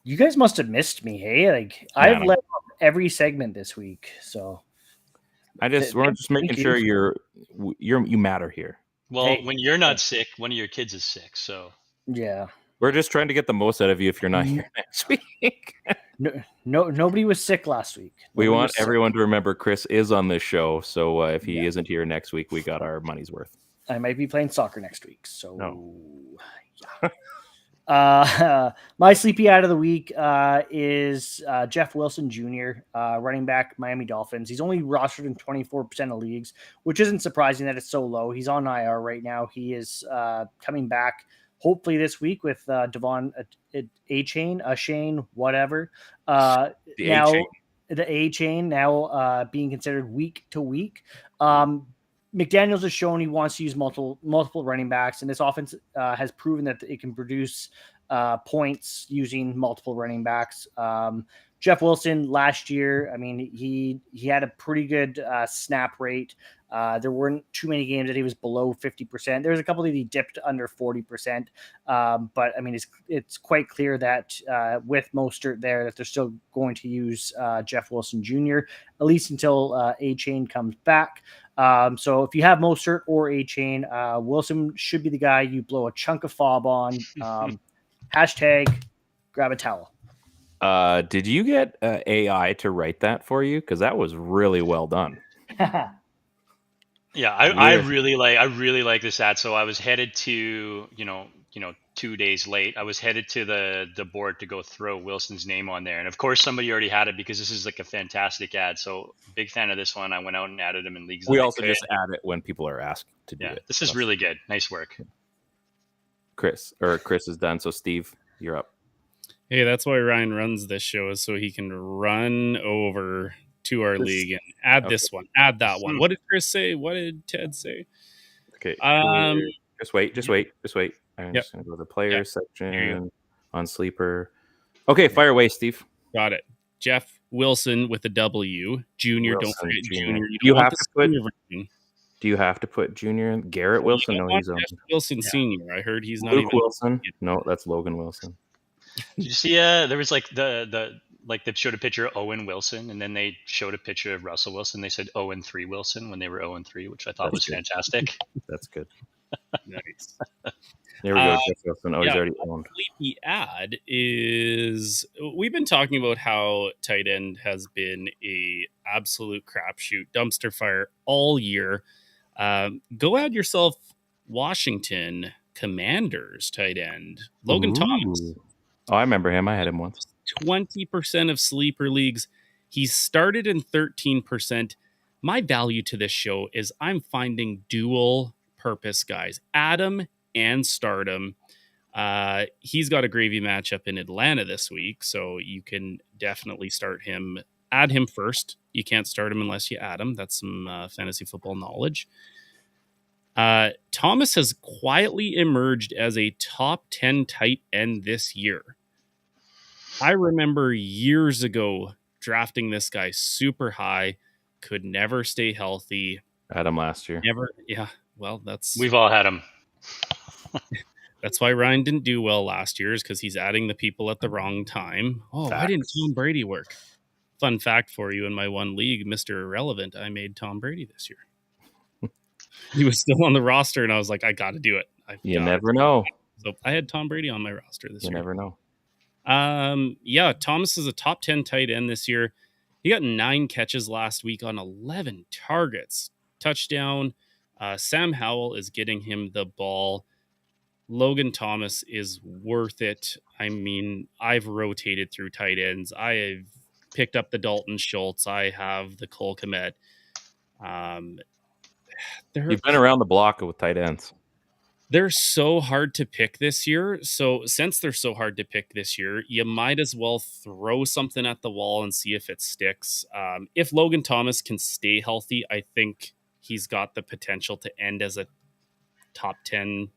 You guys must have missed me, hey? Like I've led every segment this week, so we're just making Thank you. sure you matter here. Well, Hey. when you're not sick, one of your kids is sick. So Yeah. We're just trying to get the most out of you if you're not here next week. Nobody was sick last week. We Nobody want was sick. everyone to remember Chris is on this show, so if he isn't here next week, we got our money's worth. I might be playing soccer next week, so No. My sleepy ad of the week is Jeff Wilson Jr., running back, Miami Dolphins. He's only rostered in 24% of leagues, which isn't surprising that it's so low. He's on IR right now. He is coming back hopefully this week with Devon Shane, whatever. The A chain now being considered week to week. McDaniels has shown he wants to use multiple running backs, and this offense has proven that it can produce points using multiple running backs. Jeff Wilson last year, I mean, he had a pretty good snap rate. There weren't too many games that he was below 50%. There was a couple that he dipped under 40%. But I mean, it's quite clear that with Mostert there, that they're still going to use Jeff Wilson Jr., at least until A-Chain comes back. So if you have Mostert or A-Chain, Wilson should be the guy you blow a chunk of fob on. Hashtag grab a towel. Did you get AI to write that for you? Because that was really well done. Yeah, I really like this ad. So I was headed to 2 days late. I was headed to the board to go throw Wilson's name on there, and of course somebody already had it because this is like a fantastic ad. So big fan of this one. I went out and added him in leagues. We also just add it when people are asked to do it. This is really good. Nice work. Chris is done. So Steve, you're up. Hey, that's why Ryan runs this show, is so he can run over to our league and add this one, add that one. What did Chris say? What did Ted say? Okay. Just wait. I'm just going to go to the players section on Sleeper. Okay, fire away, Steve. Got it. Jeff Wilson with a W. Junior, don't forget Junior. Do you have to put Junior in? Garrett Wilson? No, he's on. Jeff Wilson Senior. I heard he's not Luke even Wilson. No, that's Logan Wilson. Did you see? There was like they showed a picture of Owen Wilson, and then they showed a picture of Russell Wilson. They said 0-3 Wilson when they were 0-3, which I thought was fantastic. That's good. Nice. There we go. Jeff Wilson. He's already owned. The ad is, we've been talking about how tight end has been a absolute crapshoot, dumpster fire all year. Go add yourself Washington Commanders tight end Logan Thomas. Oh, I remember him. I had him once. 20% of sleeper leagues. He's started in 13%. My value to this show is I'm finding dual purpose guys. Adam and Stardom. He's got a gravy matchup in Atlanta this week, so you can definitely start him. Add him first. You can't start him unless you add him. That's some fantasy football knowledge. Thomas has quietly emerged as a top 10 tight end this year. I remember years ago drafting this guy super high, could never stay healthy. Had him last year. Never. Yeah. Well, we've all had him. That's why Ryan didn't do well last year, is because he's adding the people at the wrong time. Oh, why didn't Tom Brady work? Fun fact for you, in my one league, Mr. Irrelevant, I made Tom Brady this year. He was still on the roster, and I was like, I got to do it. You never know. So I had Tom Brady on my roster this year. You never know. Thomas is a top 10 tight end this year. He got 9 catches last week on 11 targets. Touchdown. Sam Howell is getting him the ball. Logan Thomas is worth it. I mean, I've rotated through tight ends. I have picked up the Dalton Schultz. I have the Cole Kmet. You've been around the block with tight ends. They're so hard to pick this year. So since they're so hard to pick this year, you might as well throw something at the wall and see if it sticks. If Logan Thomas can stay healthy, I think he's got the potential to end as a top 10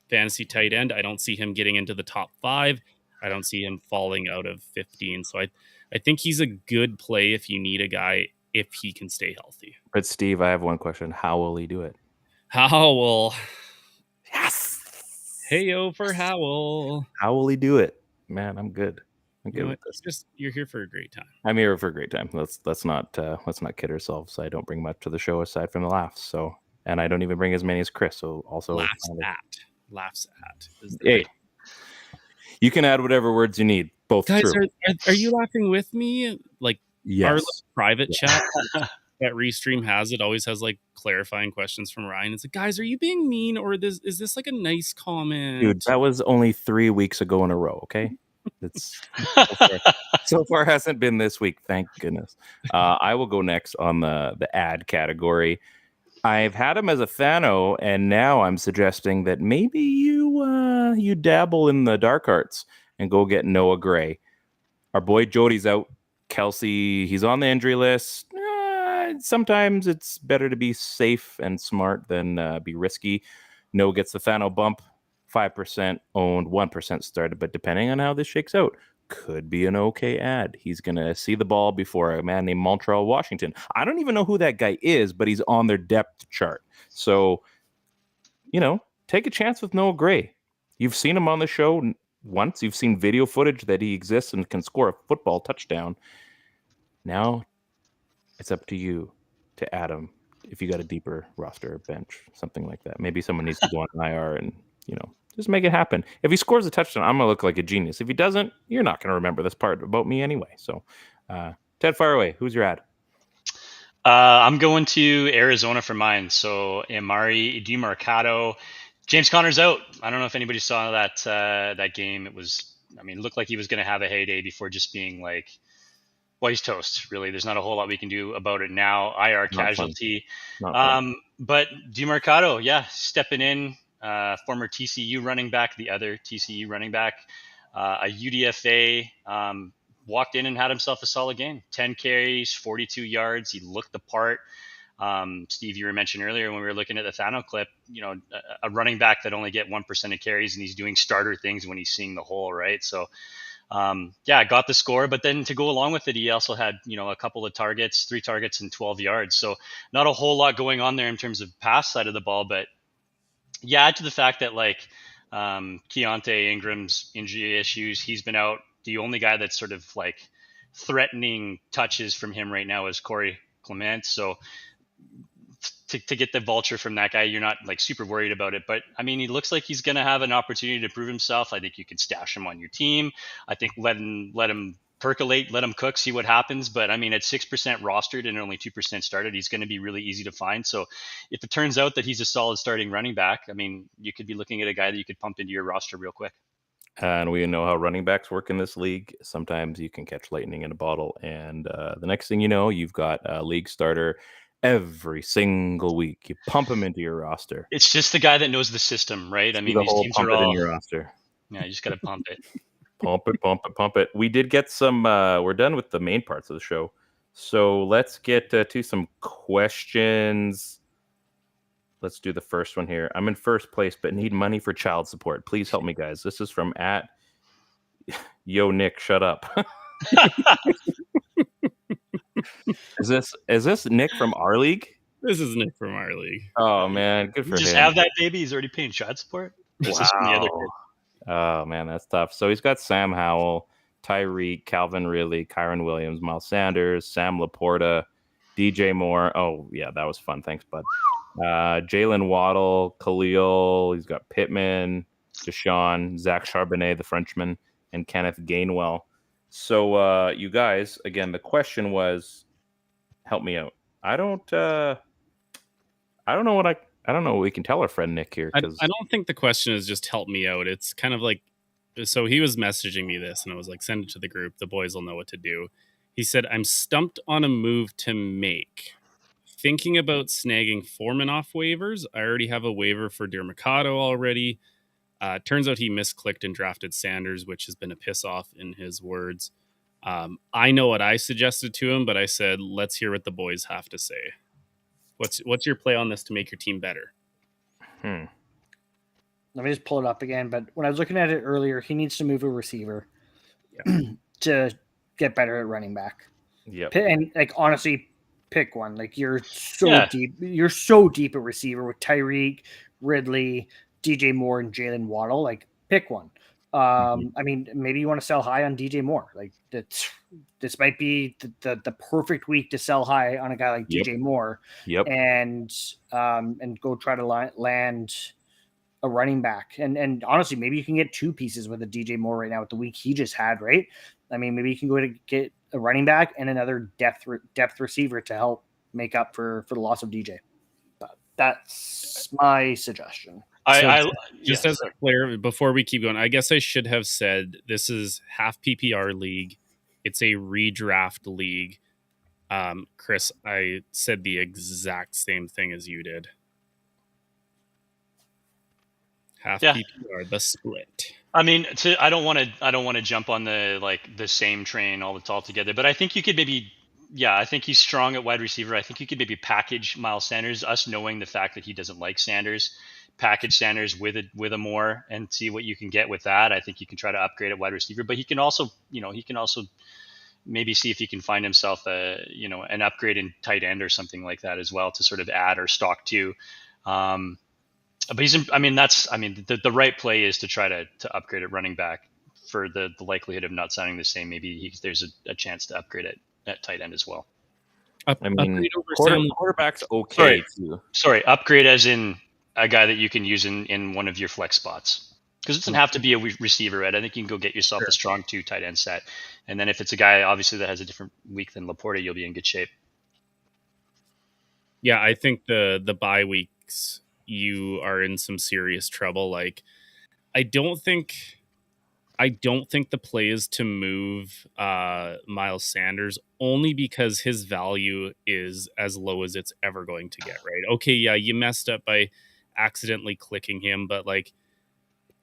fantasy tight end. I don't see him getting into the top 5. I don't see him falling out of 15. So I think he's a good play if you need a guy, if he can stay healthy. But Steve, I have one question. How will he do it? Howell. Yes. Hey-o for Howell. How will he do it? Man, I'm good. I'm good with this. You're here for a great time. I'm here for a great time. Let's not kid ourselves. I don't bring much to the show aside from the laughs. So, and I don't even bring as many as Chris. So also laughs at. Hey, you can add whatever words you need. Both guys, true. Are you laughing with me? Like our private chat that Restream has, it always has like clarifying questions from Ryan. It's like, guys, are you being mean, or is this like a nice comment? Dude, that was only 3 weeks ago in a row. Okay, it's so far hasn't been this week. Thank goodness. I will go next on the ad category. I've had him as a THNO, and now I'm suggesting that maybe you dabble in the dark arts and go get Noah Gray. Our boy Jody's out. Kelsey, he's on the injury list. Sometimes it's better to be safe and smart than be risky. Noah gets the THNO bump. 5% owned, 1% started, but depending on how this shakes out, could be an okay ad. He's going to see the ball before a man named Montreal Washington. I don't even know who that guy is, but he's on their depth chart. So, take a chance with Noah Gray. You've seen him on the show once. You've seen video footage that he exists and can score a football touchdown. Now, it's up to you to add him if you got a deeper roster bench, something like that. Maybe someone needs to go on IR and, just make it happen. If he scores a touchdown, I'm going to look like a genius. If he doesn't, you're not going to remember this part about me anyway. So, Ted, fire away. Who's your ad? I'm going to Arizona for mine. So, Amari DiMercato. James Conner's out. I don't know if anybody saw that game. It looked like he was going to have a heyday before just being like, well, he's toast, really. There's not a whole lot we can do about it now. IR casualty. But DiMercato, stepping in. Former TCU running back, the other TCU running back, a UDFA, walked in and had himself a solid game. 10 carries, 42 yards. He looked the part. Steve, you were mentioning earlier when we were looking at the THNO clip, a running back that only get 1% of carries, and he's doing starter things when he's seeing the hole, right? So, got the score. But then to go along with it, he also had, a couple of targets, 3 targets and 12 yards. So not a whole lot going on there in terms of pass side of the ball, but add to the fact that Keontae Ingram's injury issues, he's been out. The only guy that's sort of like threatening touches from him right now is Corey Clement. So to get the vulture from that guy, you're not like super worried about it. But he looks like he's going to have an opportunity to prove himself. I think you can stash him on your team. I think let him percolate, let him cook, see what happens. But at 6% rostered and only 2% started, he's going to be really easy to find. So if it turns out that he's a solid starting running back, you could be looking at a guy that you could pump into your roster real quick. And we know how running backs work in this league. Sometimes you can catch lightning in a bottle. And the next thing you know, you've got a league starter every single week. You pump him into your roster. It's just the guy that knows the system, right? These teams are all in your roster. Yeah, you just got to pump it. Pump it. We did get some, we're done with the main parts of the show. So let's get to some questions. Let's do the first one here. I'm in first place, but need money for child support. Please help me, guys. This is from Yo Nick, shut up. Is this Nick from our league? This is Nick from our league. Oh man, good for him. Just have that baby. He's already paying child support. This is from the other kid. Oh, man, that's tough. So he's got Sam Howell, Tyreek, Calvin Ridley, Kyron Williams, Miles Sanders, Sam Laporta, DJ Moore. Oh, yeah, that was fun. Thanks, bud. Jalen Waddle, Khalil. He's got Pittman, Deshaun, Zach Charbonnet, the Frenchman, and Kenneth Gainwell. So you guys, again, the question was, help me out. I don't know what we can tell our friend Nick here. I don't think the question is just help me out. It's kind of like, so he was messaging me this and I was like, send it to the group. The boys will know what to do. He said, I'm stumped on a move to make. Thinking about snagging Foreman off waivers. I already have a waiver for DiMercato already. Turns out he misclicked and drafted Sanders, which has been a piss off in his words. I know what I suggested to him, but I said, let's hear what the boys have to say. What's your play on this to make your team better? Let me just pull it up again. But when I was looking at it earlier, he needs to move a receiver to get better at running back. Yeah. And honestly, pick one. You're so deep. You're so deep at receiver with Tyreek, Ridley, DJ Moore, and Jalen Waddle. Pick one. I mean, maybe you want to sell high on DJ Moore. Like this might be the perfect week to sell high on a guy like DJ Moore. And go try to land a running back. And honestly, maybe you can get two pieces with a DJ Moore right now with the week he just had, right? I mean, maybe you can go to get a running back and another depth receiver to help make up for the loss of DJ. But that's my suggestion. Just as a player, before we keep going, I guess I should have said this is half PPR league. It's a redraft league. Chris, I said the exact same thing as you did. Half PPR, the split. I mean, I don't want to jump on the same train all together, but I think you could maybe. Yeah, I think he's strong at wide receiver. I think you could maybe package Miles Sanders, us knowing the fact that he doesn't like Sanders, package Sanders with a Moore and see what you can get with that. I think you can try to upgrade at wide receiver, but he can also maybe see if he can find himself an upgrade in tight end or something like that as well to sort of add or stock to. But the right play is to try to upgrade at running back for the likelihood of not sounding the same. Maybe there's a chance to upgrade it at tight end as well. Quarterback's okay. Sorry, upgrade as in a guy that you can use in one of your flex spots. Because it doesn't have to be a receiver, right? I think you can go get yourself a strong 2 tight end set. And then if it's a guy, obviously, that has a different week than Laporta, you'll be in good shape. Yeah, I think the bye weeks, you are in some serious trouble. Like, I don't think the play is to move Miles Sanders only because his value is as low as it's ever going to get, right? Okay, yeah, you messed up by accidentally clicking him, but like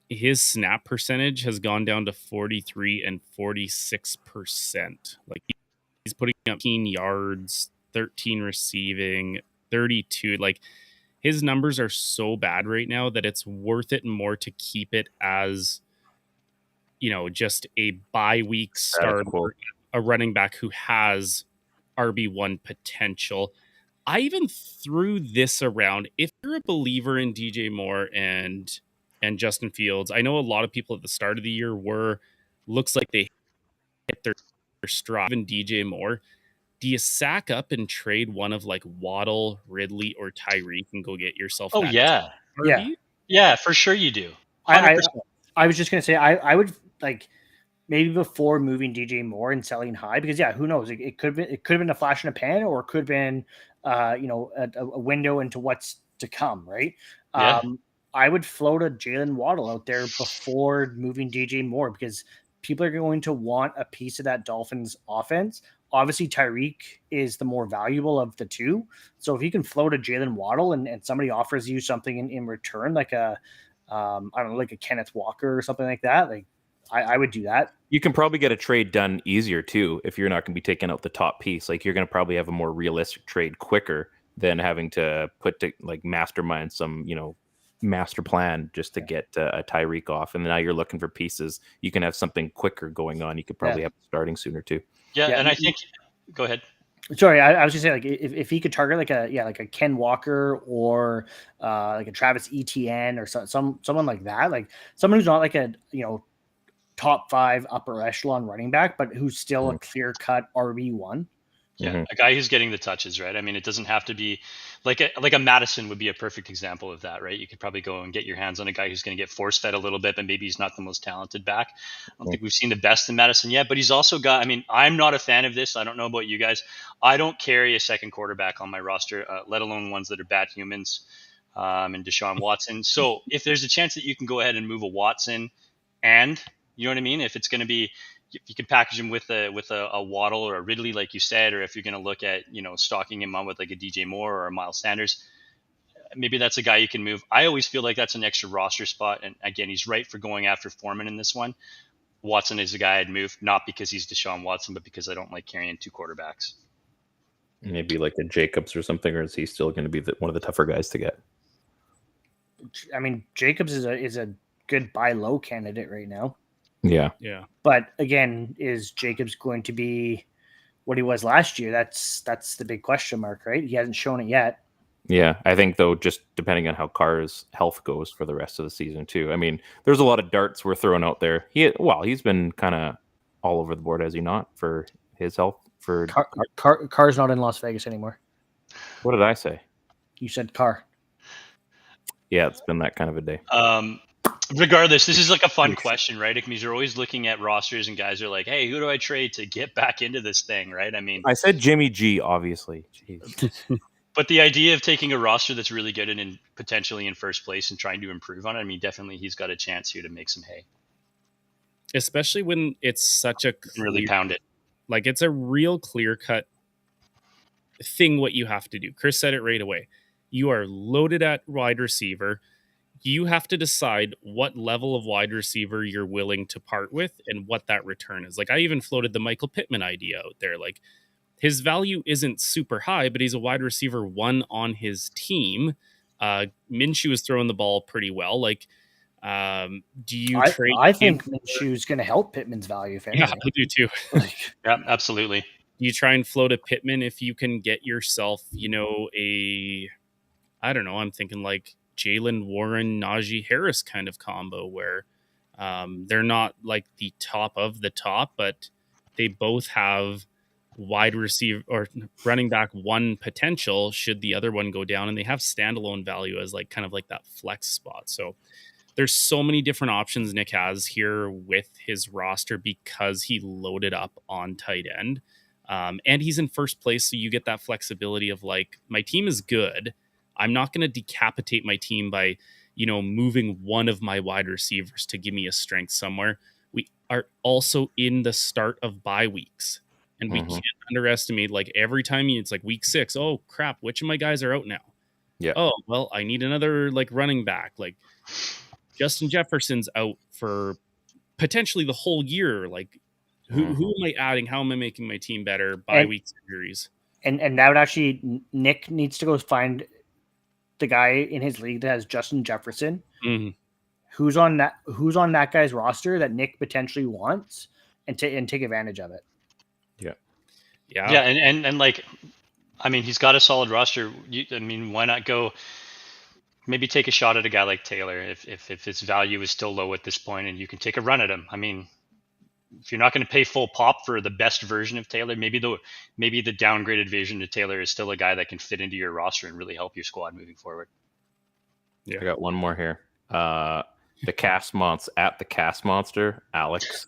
his snap percentage has gone down to 43 and 46%. Like he's putting up 15 yards, 13 receiving, 32. Like his numbers are so bad right now that it's worth it more to keep it as just a bye week starter, a running back who has RB1 potential. I even threw this around. If you're a believer in DJ Moore and Justin Fields, I know a lot of people at the start of the year looks like they hit their straw. Even DJ Moore, do you sack up and trade one of like Waddle, Ridley, or Tyreek and go get yourself? Oh yeah, for sure you do. I was just gonna say I would like maybe before moving DJ Moore and selling high, because who knows? It could have been a flash in a pan, or it could have been a window into what's to come, right? Yeah. I would float a Jalen Waddle out there before moving DJ Moore, because people are going to want a piece of that Dolphins offense. Obviously, Tyreek is the more valuable of the two. So if you can float a Jalen Waddle and somebody offers you something in return, like a Kenneth Walker or something like that, like I would do that. You can probably get a trade done easier too if you're not going to be taking out the top piece. Like you're going to probably have a more realistic trade quicker than having to mastermind some master plan just to get a Tyreek off. And now you're looking for pieces. You can have something quicker going on. You could probably have it starting sooner too. Yeah, and I think go ahead. Sorry, I was just saying, like if he could target like a Ken Walker or like a Travis Etienne or someone like that, like someone who's not like a top 5 upper echelon running back, but who's still a clear cut RB1. Yeah, a guy who's getting the touches, right? I mean, it doesn't have to be like a Madison would be a perfect example of that, right? You could probably go and get your hands on a guy who's going to get force fed a little bit, but maybe he's not the most talented back. I don't think we've seen the best in Madison yet, but he's also got, I mean, I'm not a fan of this. I don't know about you guys. I don't carry a second quarterback on my roster, let alone ones that are bad humans, and Deshaun Watson. So if there's a chance that you can go ahead and move a Watson and, you know what I mean? If it's going to be, if you can package him with a Waddle or a Ridley, like you said, or if you're going to look at, stocking him on with like a DJ Moore or a Miles Sanders, maybe that's a guy you can move. I always feel like that's an extra roster spot. And again, he's right for going after Foreman in this one. Watson is a guy I'd move, not because he's Deshaun Watson, but because I don't like carrying 2 quarterbacks. Maybe like a Jacobs or something, or is he still going to be one of the tougher guys to get? I mean, Jacobs is a good buy low candidate right now. Yeah. But again, is Jacobs going to be what he was last year? That's the big question mark, right? He hasn't shown it yet. Yeah, I think though, just depending on how Carr's health goes for the rest of the season too. I mean, there's a lot of darts we're throwing out there. He's been kind of all over the board, has he not, for his health? For Carr's not in Las Vegas anymore. what did I say? You said Carr. Yeah, it's been that kind of a day. Regardless, this is like a fun question, right? Because you're always looking at rosters and guys are like, hey, who do I trade to get back into this thing, right? I mean, I said Jimmy G, obviously. Jeez. But the idea of taking a roster that's really good and potentially in first place and trying to improve on it, I mean, definitely he's got a chance here to make some hay. Especially when it's such a Really pound it. Like, it's a real clear-cut thing what you have to do. Chris said it right away. You are loaded at wide receiver. You have to decide what level of wide receiver you're willing to part with and what that return is. Like, I even floated the Michael Pittman idea out there. Like, his value isn't super high, but he's a wide receiver 1 on his team. Minshew is throwing the ball pretty well. Like, do you trade? I think Minshew's going to help Pittman's value. If anything. Yeah, I do too. Yeah, absolutely. Do you try and float a Pittman if you can get yourself, I don't know, I'm thinking like Jalen Warren, Najee Harris kind of combo where they're not like the top of the top, but they both have wide receiver or running back 1 potential should the other one go down, and they have standalone value as like kind of like that flex spot. So there's so many different options Nick has here with his roster because he loaded up on tight end. And he's in first place, so you get that flexibility of like, my team is good. I'm not going to decapitate my team by, moving one of my wide receivers to give me a strength somewhere. We are also in the start of bye weeks, and we can't underestimate, like, every time it's like week 6. Oh crap, which of my guys are out now? Yeah. Oh, well, I need another like running back. Like, Justin Jefferson's out for potentially the whole year. Like, who am I adding? How am I making my team better? Bye week injuries. And that would actually, Nick needs to go find the guy in his league that has Justin Jefferson, who's on that guy's roster that Nick potentially wants, and take advantage of it. Yeah, and like, I mean, he's got a solid roster. Why not go? Maybe take a shot at a guy like Taylor if his value is still low at this point, and you can take a run at him. I mean, if you're not going to pay full pop for the best version of Taylor, maybe the downgraded version of Taylor is still a guy that can fit into your roster and really help your squad moving forward. Yeah, I got one more here. The Cast Monster, Alex.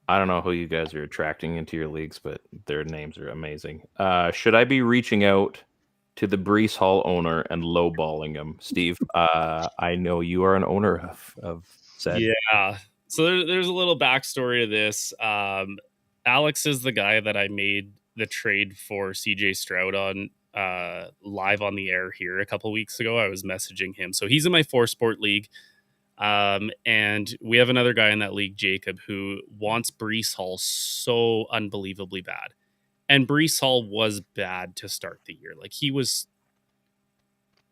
I don't know who you guys are attracting into your leagues, but their names are amazing. Should I be reaching out to the Breece Hall owner and lowballing him, Steve? I know you are an owner of said. Yeah. So there's a little backstory to this. Alex is the guy that I made the trade for CJ Stroud on live on the air here a couple weeks ago. I was messaging him. So he's in my 4-sport league. And we have another guy in that league, Jacob, who wants Breece Hall so unbelievably bad. And Breece Hall was bad to start the year. Like, he was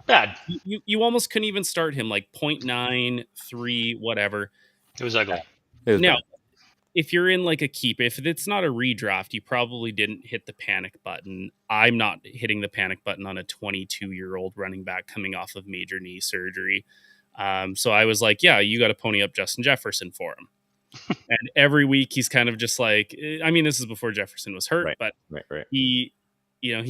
bad. You almost couldn't even start him, like 0.9, 3, whatever. It was ugly. Now, if you're in like a keep, if it's not a redraft, you probably didn't hit the panic button. I'm not hitting the panic button on a 22-year-old running back coming off of major knee surgery. So I was like, yeah, you got to pony up Justin Jefferson for him. And every week he's kind of just like, I mean, this is before Jefferson was hurt, but he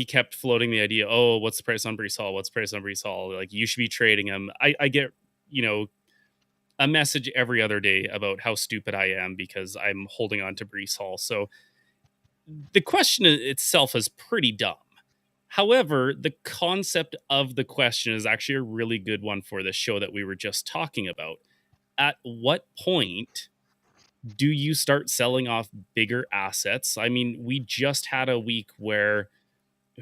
kept floating the idea, oh, what's the price on Breece Hall? What's the price on Breece Hall? Like, you should be trading him. I get, a message every other day about how stupid I am because I'm holding on to Breece Hall. So the question itself is pretty dumb. However, the concept of the question is actually a really good one for the show that we were just talking about. At what point do you start selling off bigger assets? I mean, we just had a week where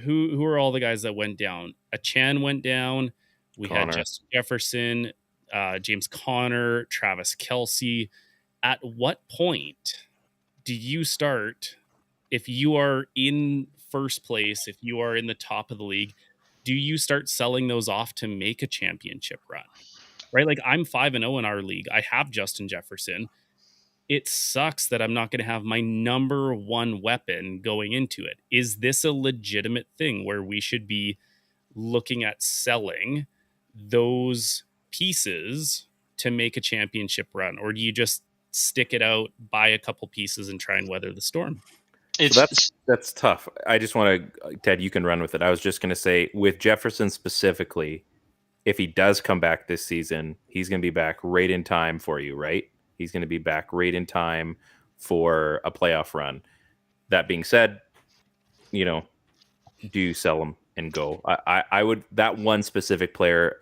who are all the guys that went down? Achan went down. We had Justin Jefferson, James Conner, Travis Kelce. At what point do you start, if you are in first place, if you are in the top of the league, do you start selling those off to make a championship run? Right? Like, I'm 5-0 in our league. I have Justin Jefferson. It sucks that I'm not going to have my number one weapon going into it. Is this a legitimate thing where we should be looking at selling those pieces to make a championship run, or do you just stick it out, buy a couple pieces, and try and weather the storm? So that's tough. I just want to, Ted, you can run with it. I was just going to say, with Jefferson specifically, if he does come back this season, he's going to be back right in time for you, right? He's going to be back right in time for a playoff run. That being said, do you sell him and go? I would, that one specific player,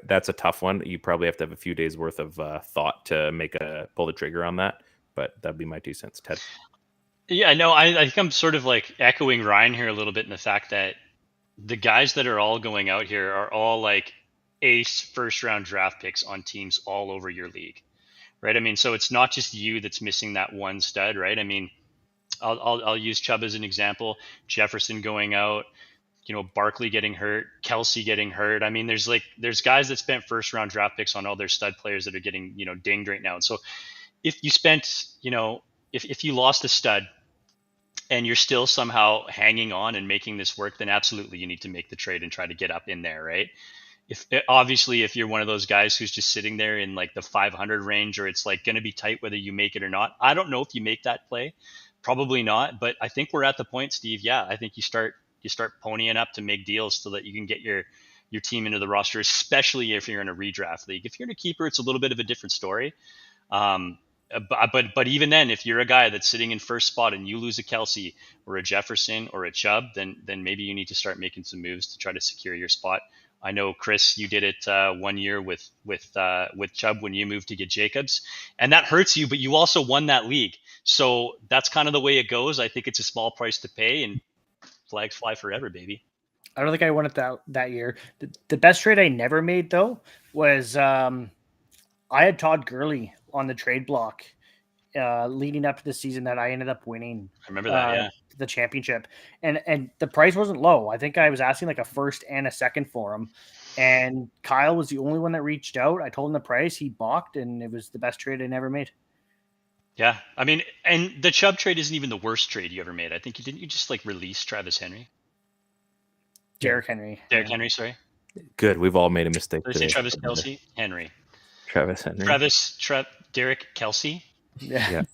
that's a tough one. You probably have to have a few days worth of thought to pull the trigger on that. But that'd be my 2 cents, Ted. Yeah, no, I think I'm sort of like echoing Ryan here a little bit in the fact that the guys that are all going out here are all like ace first round draft picks on teams all over your league, right? I mean, so it's not just you that's missing that one stud, right? I mean, I'll use Chubb as an example. Jefferson going out, Barkley getting hurt, Kelsey getting hurt. I mean, there's guys that spent first round draft picks on all their stud players that are getting dinged right now. And so if you spent if you lost a stud and you're still somehow hanging on and making this work, then absolutely you need to make the trade and try to get up in there, right? If you're one of those guys who's just sitting there in like the 500 range, or it's like going to be tight whether you make it or not, I don't know if you make that play. Probably not, but I think we're at the point, Steve. Yeah, I think you start ponying up to make deals so that you can get your team into the roster, especially if you're in a redraft league. If you're in a keeper, it's a little bit of a different story. But even then, if you're a guy that's sitting in first spot and you lose a Kelsey or a Jefferson or a Chubb, then maybe you need to start making some moves to try to secure your spot. I know, Chris, you did it 1 year with Chubb when you moved to get Jacobs, and that hurts you, but you also won that league. So that's kind of the way it goes. I think it's a small price to pay, and flags fly forever, baby. I don't think I won it that year. The best trade I never made, though, was I had Todd Gurley on the trade block leading up to the season that I ended up winning. I remember that, yeah. The championship. And the price wasn't low. I think I was asking like a first and a second for him. And Kyle was the only one that reached out. I told him the price. He balked, and it was the best trade I never made. Yeah. I mean, and the Chubb trade isn't even the worst trade you ever made. I think you just like release Travis Henry? Derrick Henry. Henry, sorry. Good. We've all made a mistake Did I today. say Travis Kelce? Henry. Travis Henry. Derrick Kelsey? Yeah.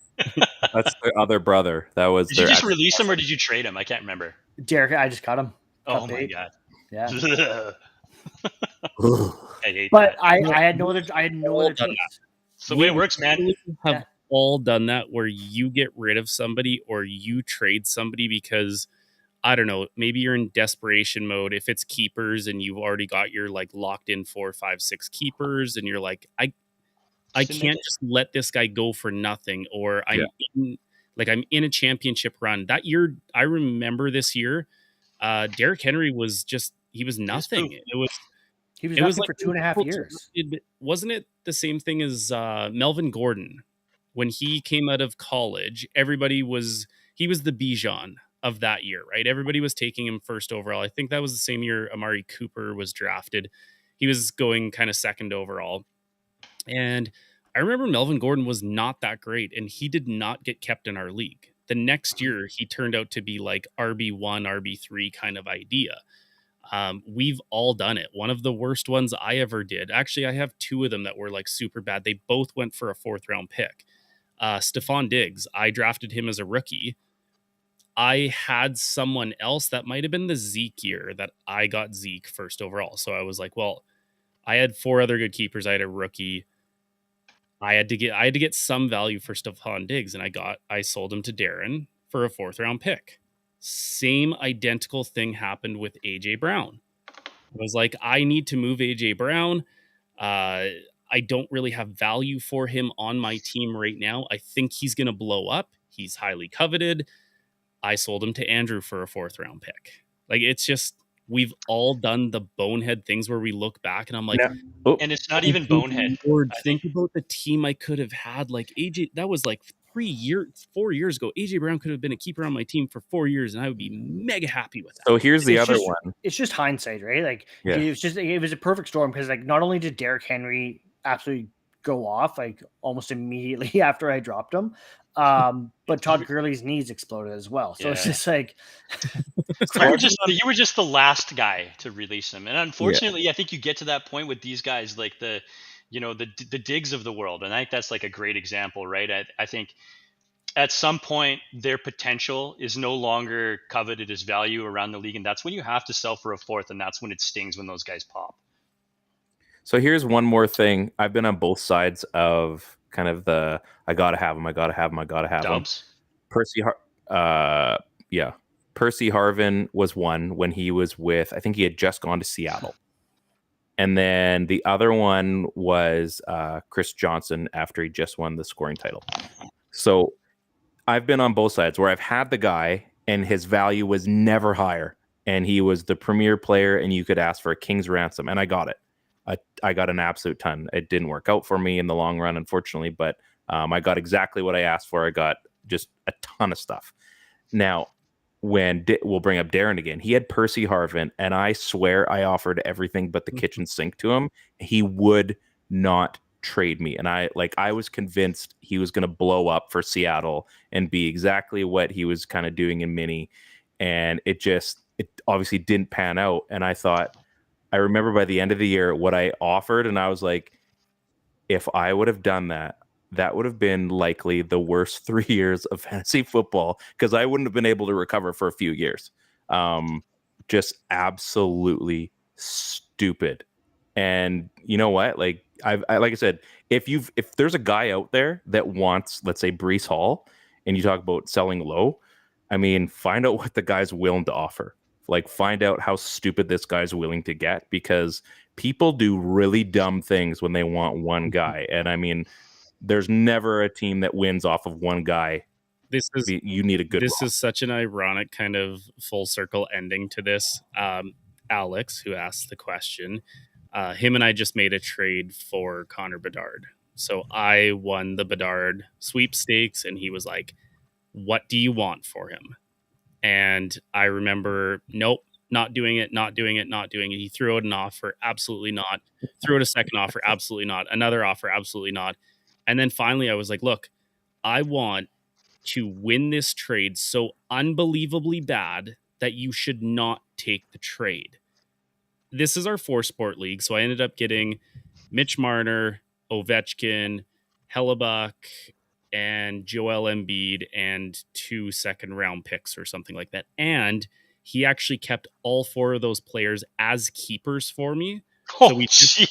That's the other brother. That was. Did you just release him or did you trade him? I can't remember. Derrick, I just cut him. Oh my god. Yeah. I hate but that. I had no other choice. It's the way it works, man. Have all done that where you get rid of somebody or you trade somebody because, I don't know, maybe you're in desperation mode. If it's keepers and you've already got your like locked in 4, 5, 6 keepers, and you're like, I can't just let this guy go for nothing, or I'm in a championship run. That year, I remember this year, Derrick Henry was nothing. He was nothing for 2.5 years. Wasn't it the same thing as Melvin Gordon when he came out of college? He was the Bijan of that year, right? Everybody was taking him first overall. I think that was the same year Amari Cooper was drafted. He was going kind of second overall. And I remember Melvin Gordon was not that great, and he did not get kept in our league. The next year, he turned out to be like RB1, RB3 kind of idea. We've all done it. One of the worst ones I ever did. Actually, I have 2 of them that were like super bad. They both went for a 4th round pick. Stephon Diggs, I drafted him as a rookie. I had someone else that might have been the Zeke year that I got Zeke first overall. So I was like, well, I had 4 other good keepers. I had a rookie. I had to get some value for Stephon Diggs, and I sold him to Darren for a 4th round pick. Same identical thing happened with AJ Brown. I was like, I need to move AJ Brown. I don't really have value for him on my team right now. I think he's going to blow up. He's highly coveted. I sold him to Andrew for a 4th round pick. Like, it's just, we've all done the bonehead things where we look back and I'm like, and it's not even bonehead. Lord, think about the team I could have had. Like AJ, that was like 4 years ago. AJ Brown could have been a keeper on my team for 4 years, and I would be mega happy with that. So here's the other one. It's just hindsight, right? Like it was a perfect storm because like not only did Derrick Henry absolutely go off like almost immediately after I dropped him. But Todd Gurley's knees exploded as well. So it's just like you were just the last guy to release him. And unfortunately, I think you get to that point with these guys, like the Diggs of the world. And I think that's like a great example, right? I think at some point their potential is no longer coveted as value around the league. And that's when you have to sell for a fourth. And that's when it stings when those guys pop. So here's one more thing. I've been on both sides of kind of the I gotta have him. Dumps. Percy Harvin was one when he was with, I think he had just gone to Seattle. And then the other one was Chris Johnson after he just won the scoring title. So I've been on both sides where I've had the guy and his value was never higher. And he was the premier player and you could ask for a king's ransom. And I got it. I got an absolute ton. It didn't work out for me in the long run, unfortunately, but I got exactly what I asked for. I got just a ton of stuff. Now, when we'll bring up Darren again, he had Percy Harvin, and I swear I offered everything but the kitchen sink to him. He would not trade me, and I was convinced he was going to blow up for Seattle and be exactly what he was kind of doing in mini, and it obviously didn't pan out. And I remember by the end of the year what I offered, and I was like, if I would have done that, that would have been likely the worst 3 years of fantasy football because I wouldn't have been able to recover for a few years. Just absolutely stupid. And you know what? Like I said, if there's a guy out there that wants, let's say, Breece Hall, and you talk about selling low, I mean, find out what the guy's willing to offer. Like, find out how stupid this guy's willing to get, because people do really dumb things when they want one guy. And I mean, there's never a team that wins off of one guy. You need a good. This is such an ironic kind of full circle ending to this. Alex, who asked the question, him and I just made a trade for Connor Bedard. So I won the Bedard sweepstakes, and he was like, "What do you want for him?" And I remember, nope, not doing it. He threw out an offer, absolutely not. Threw out a second offer, absolutely not. Another offer, absolutely not. And then finally I was like, look, I want to win this trade so unbelievably bad that you should not take the trade. This is our 4-sport league. So I ended up getting Mitch Marner, Ovechkin, Hellebuck, and Joel Embiid, and 2 second-round picks or something like that. And he actually kept all 4 of those players as keepers for me. So we just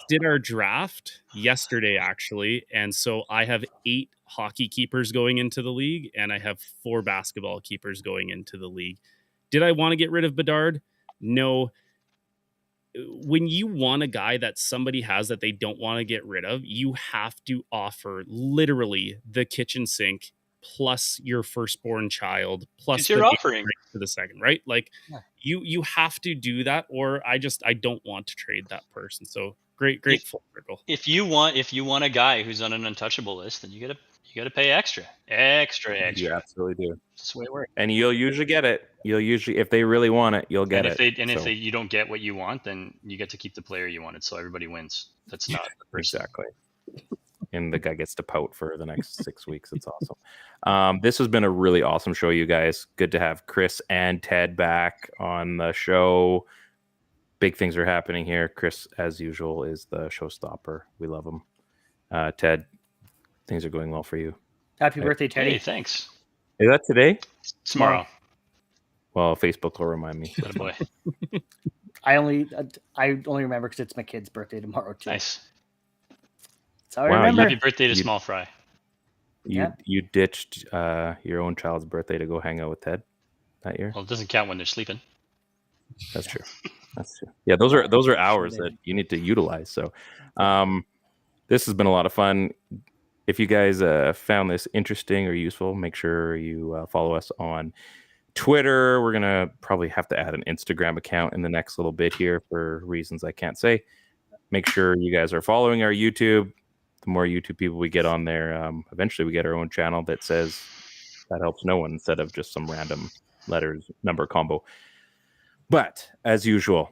did our draft yesterday, actually. And so I have 8 hockey keepers going into the league, and I have 4 basketball keepers going into the league. Did I want to get rid of Bedard? No. When you want a guy that somebody has that they don't want to get rid of, you have to offer literally the kitchen sink plus your firstborn child plus your offering for the second, right? Like you have to do that, or I don't want to trade that person. So great full circle. If you want a guy who's on an untouchable list, then you gotta pay extra. You absolutely do. That's the way it works. And you'll usually get it. You'll usually, if they really want it, you'll get it. If you don't get what you want, then you get to keep the player you wanted. So everybody wins. That's not the person. Exactly. And the guy gets to pout for the next 6 weeks. It's awesome. This has been a really awesome show, you guys. Good to have Chris and Ted back on the show. Big things are happening here. Chris, as usual, is the showstopper. We love him. Ted, things are going well for you. Happy birthday, Teddy. Hey, thanks. Is that today? Tomorrow. Well, Facebook will remind me. Good boy. I only remember because it's my kid's birthday tomorrow too. Nice. That's how I remember. Happy birthday to Small Fry. You ditched your own child's birthday to go hang out with Ted that year. Well, it doesn't count when they're sleeping. That's true. That's true. Yeah, those are hours that you need to utilize. So, this has been a lot of fun. If you guys found this interesting or useful, make sure you follow us on Twitter. We're gonna probably have to add an Instagram account in the next little bit here for reasons I can't say. Make sure you guys are following our YouTube. The more YouTube people we get on there, eventually we get our own channel that says that helps no one instead of just some random letters number combo. But as usual,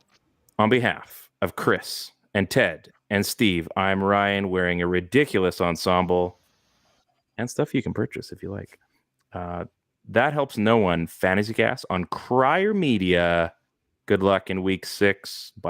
on behalf of Chris and Ted and Steve. I'm Ryan, wearing a ridiculous ensemble and stuff you can purchase if you like. That helps no one. FantasyCast on Crier Media. Good luck in week 6. Bye.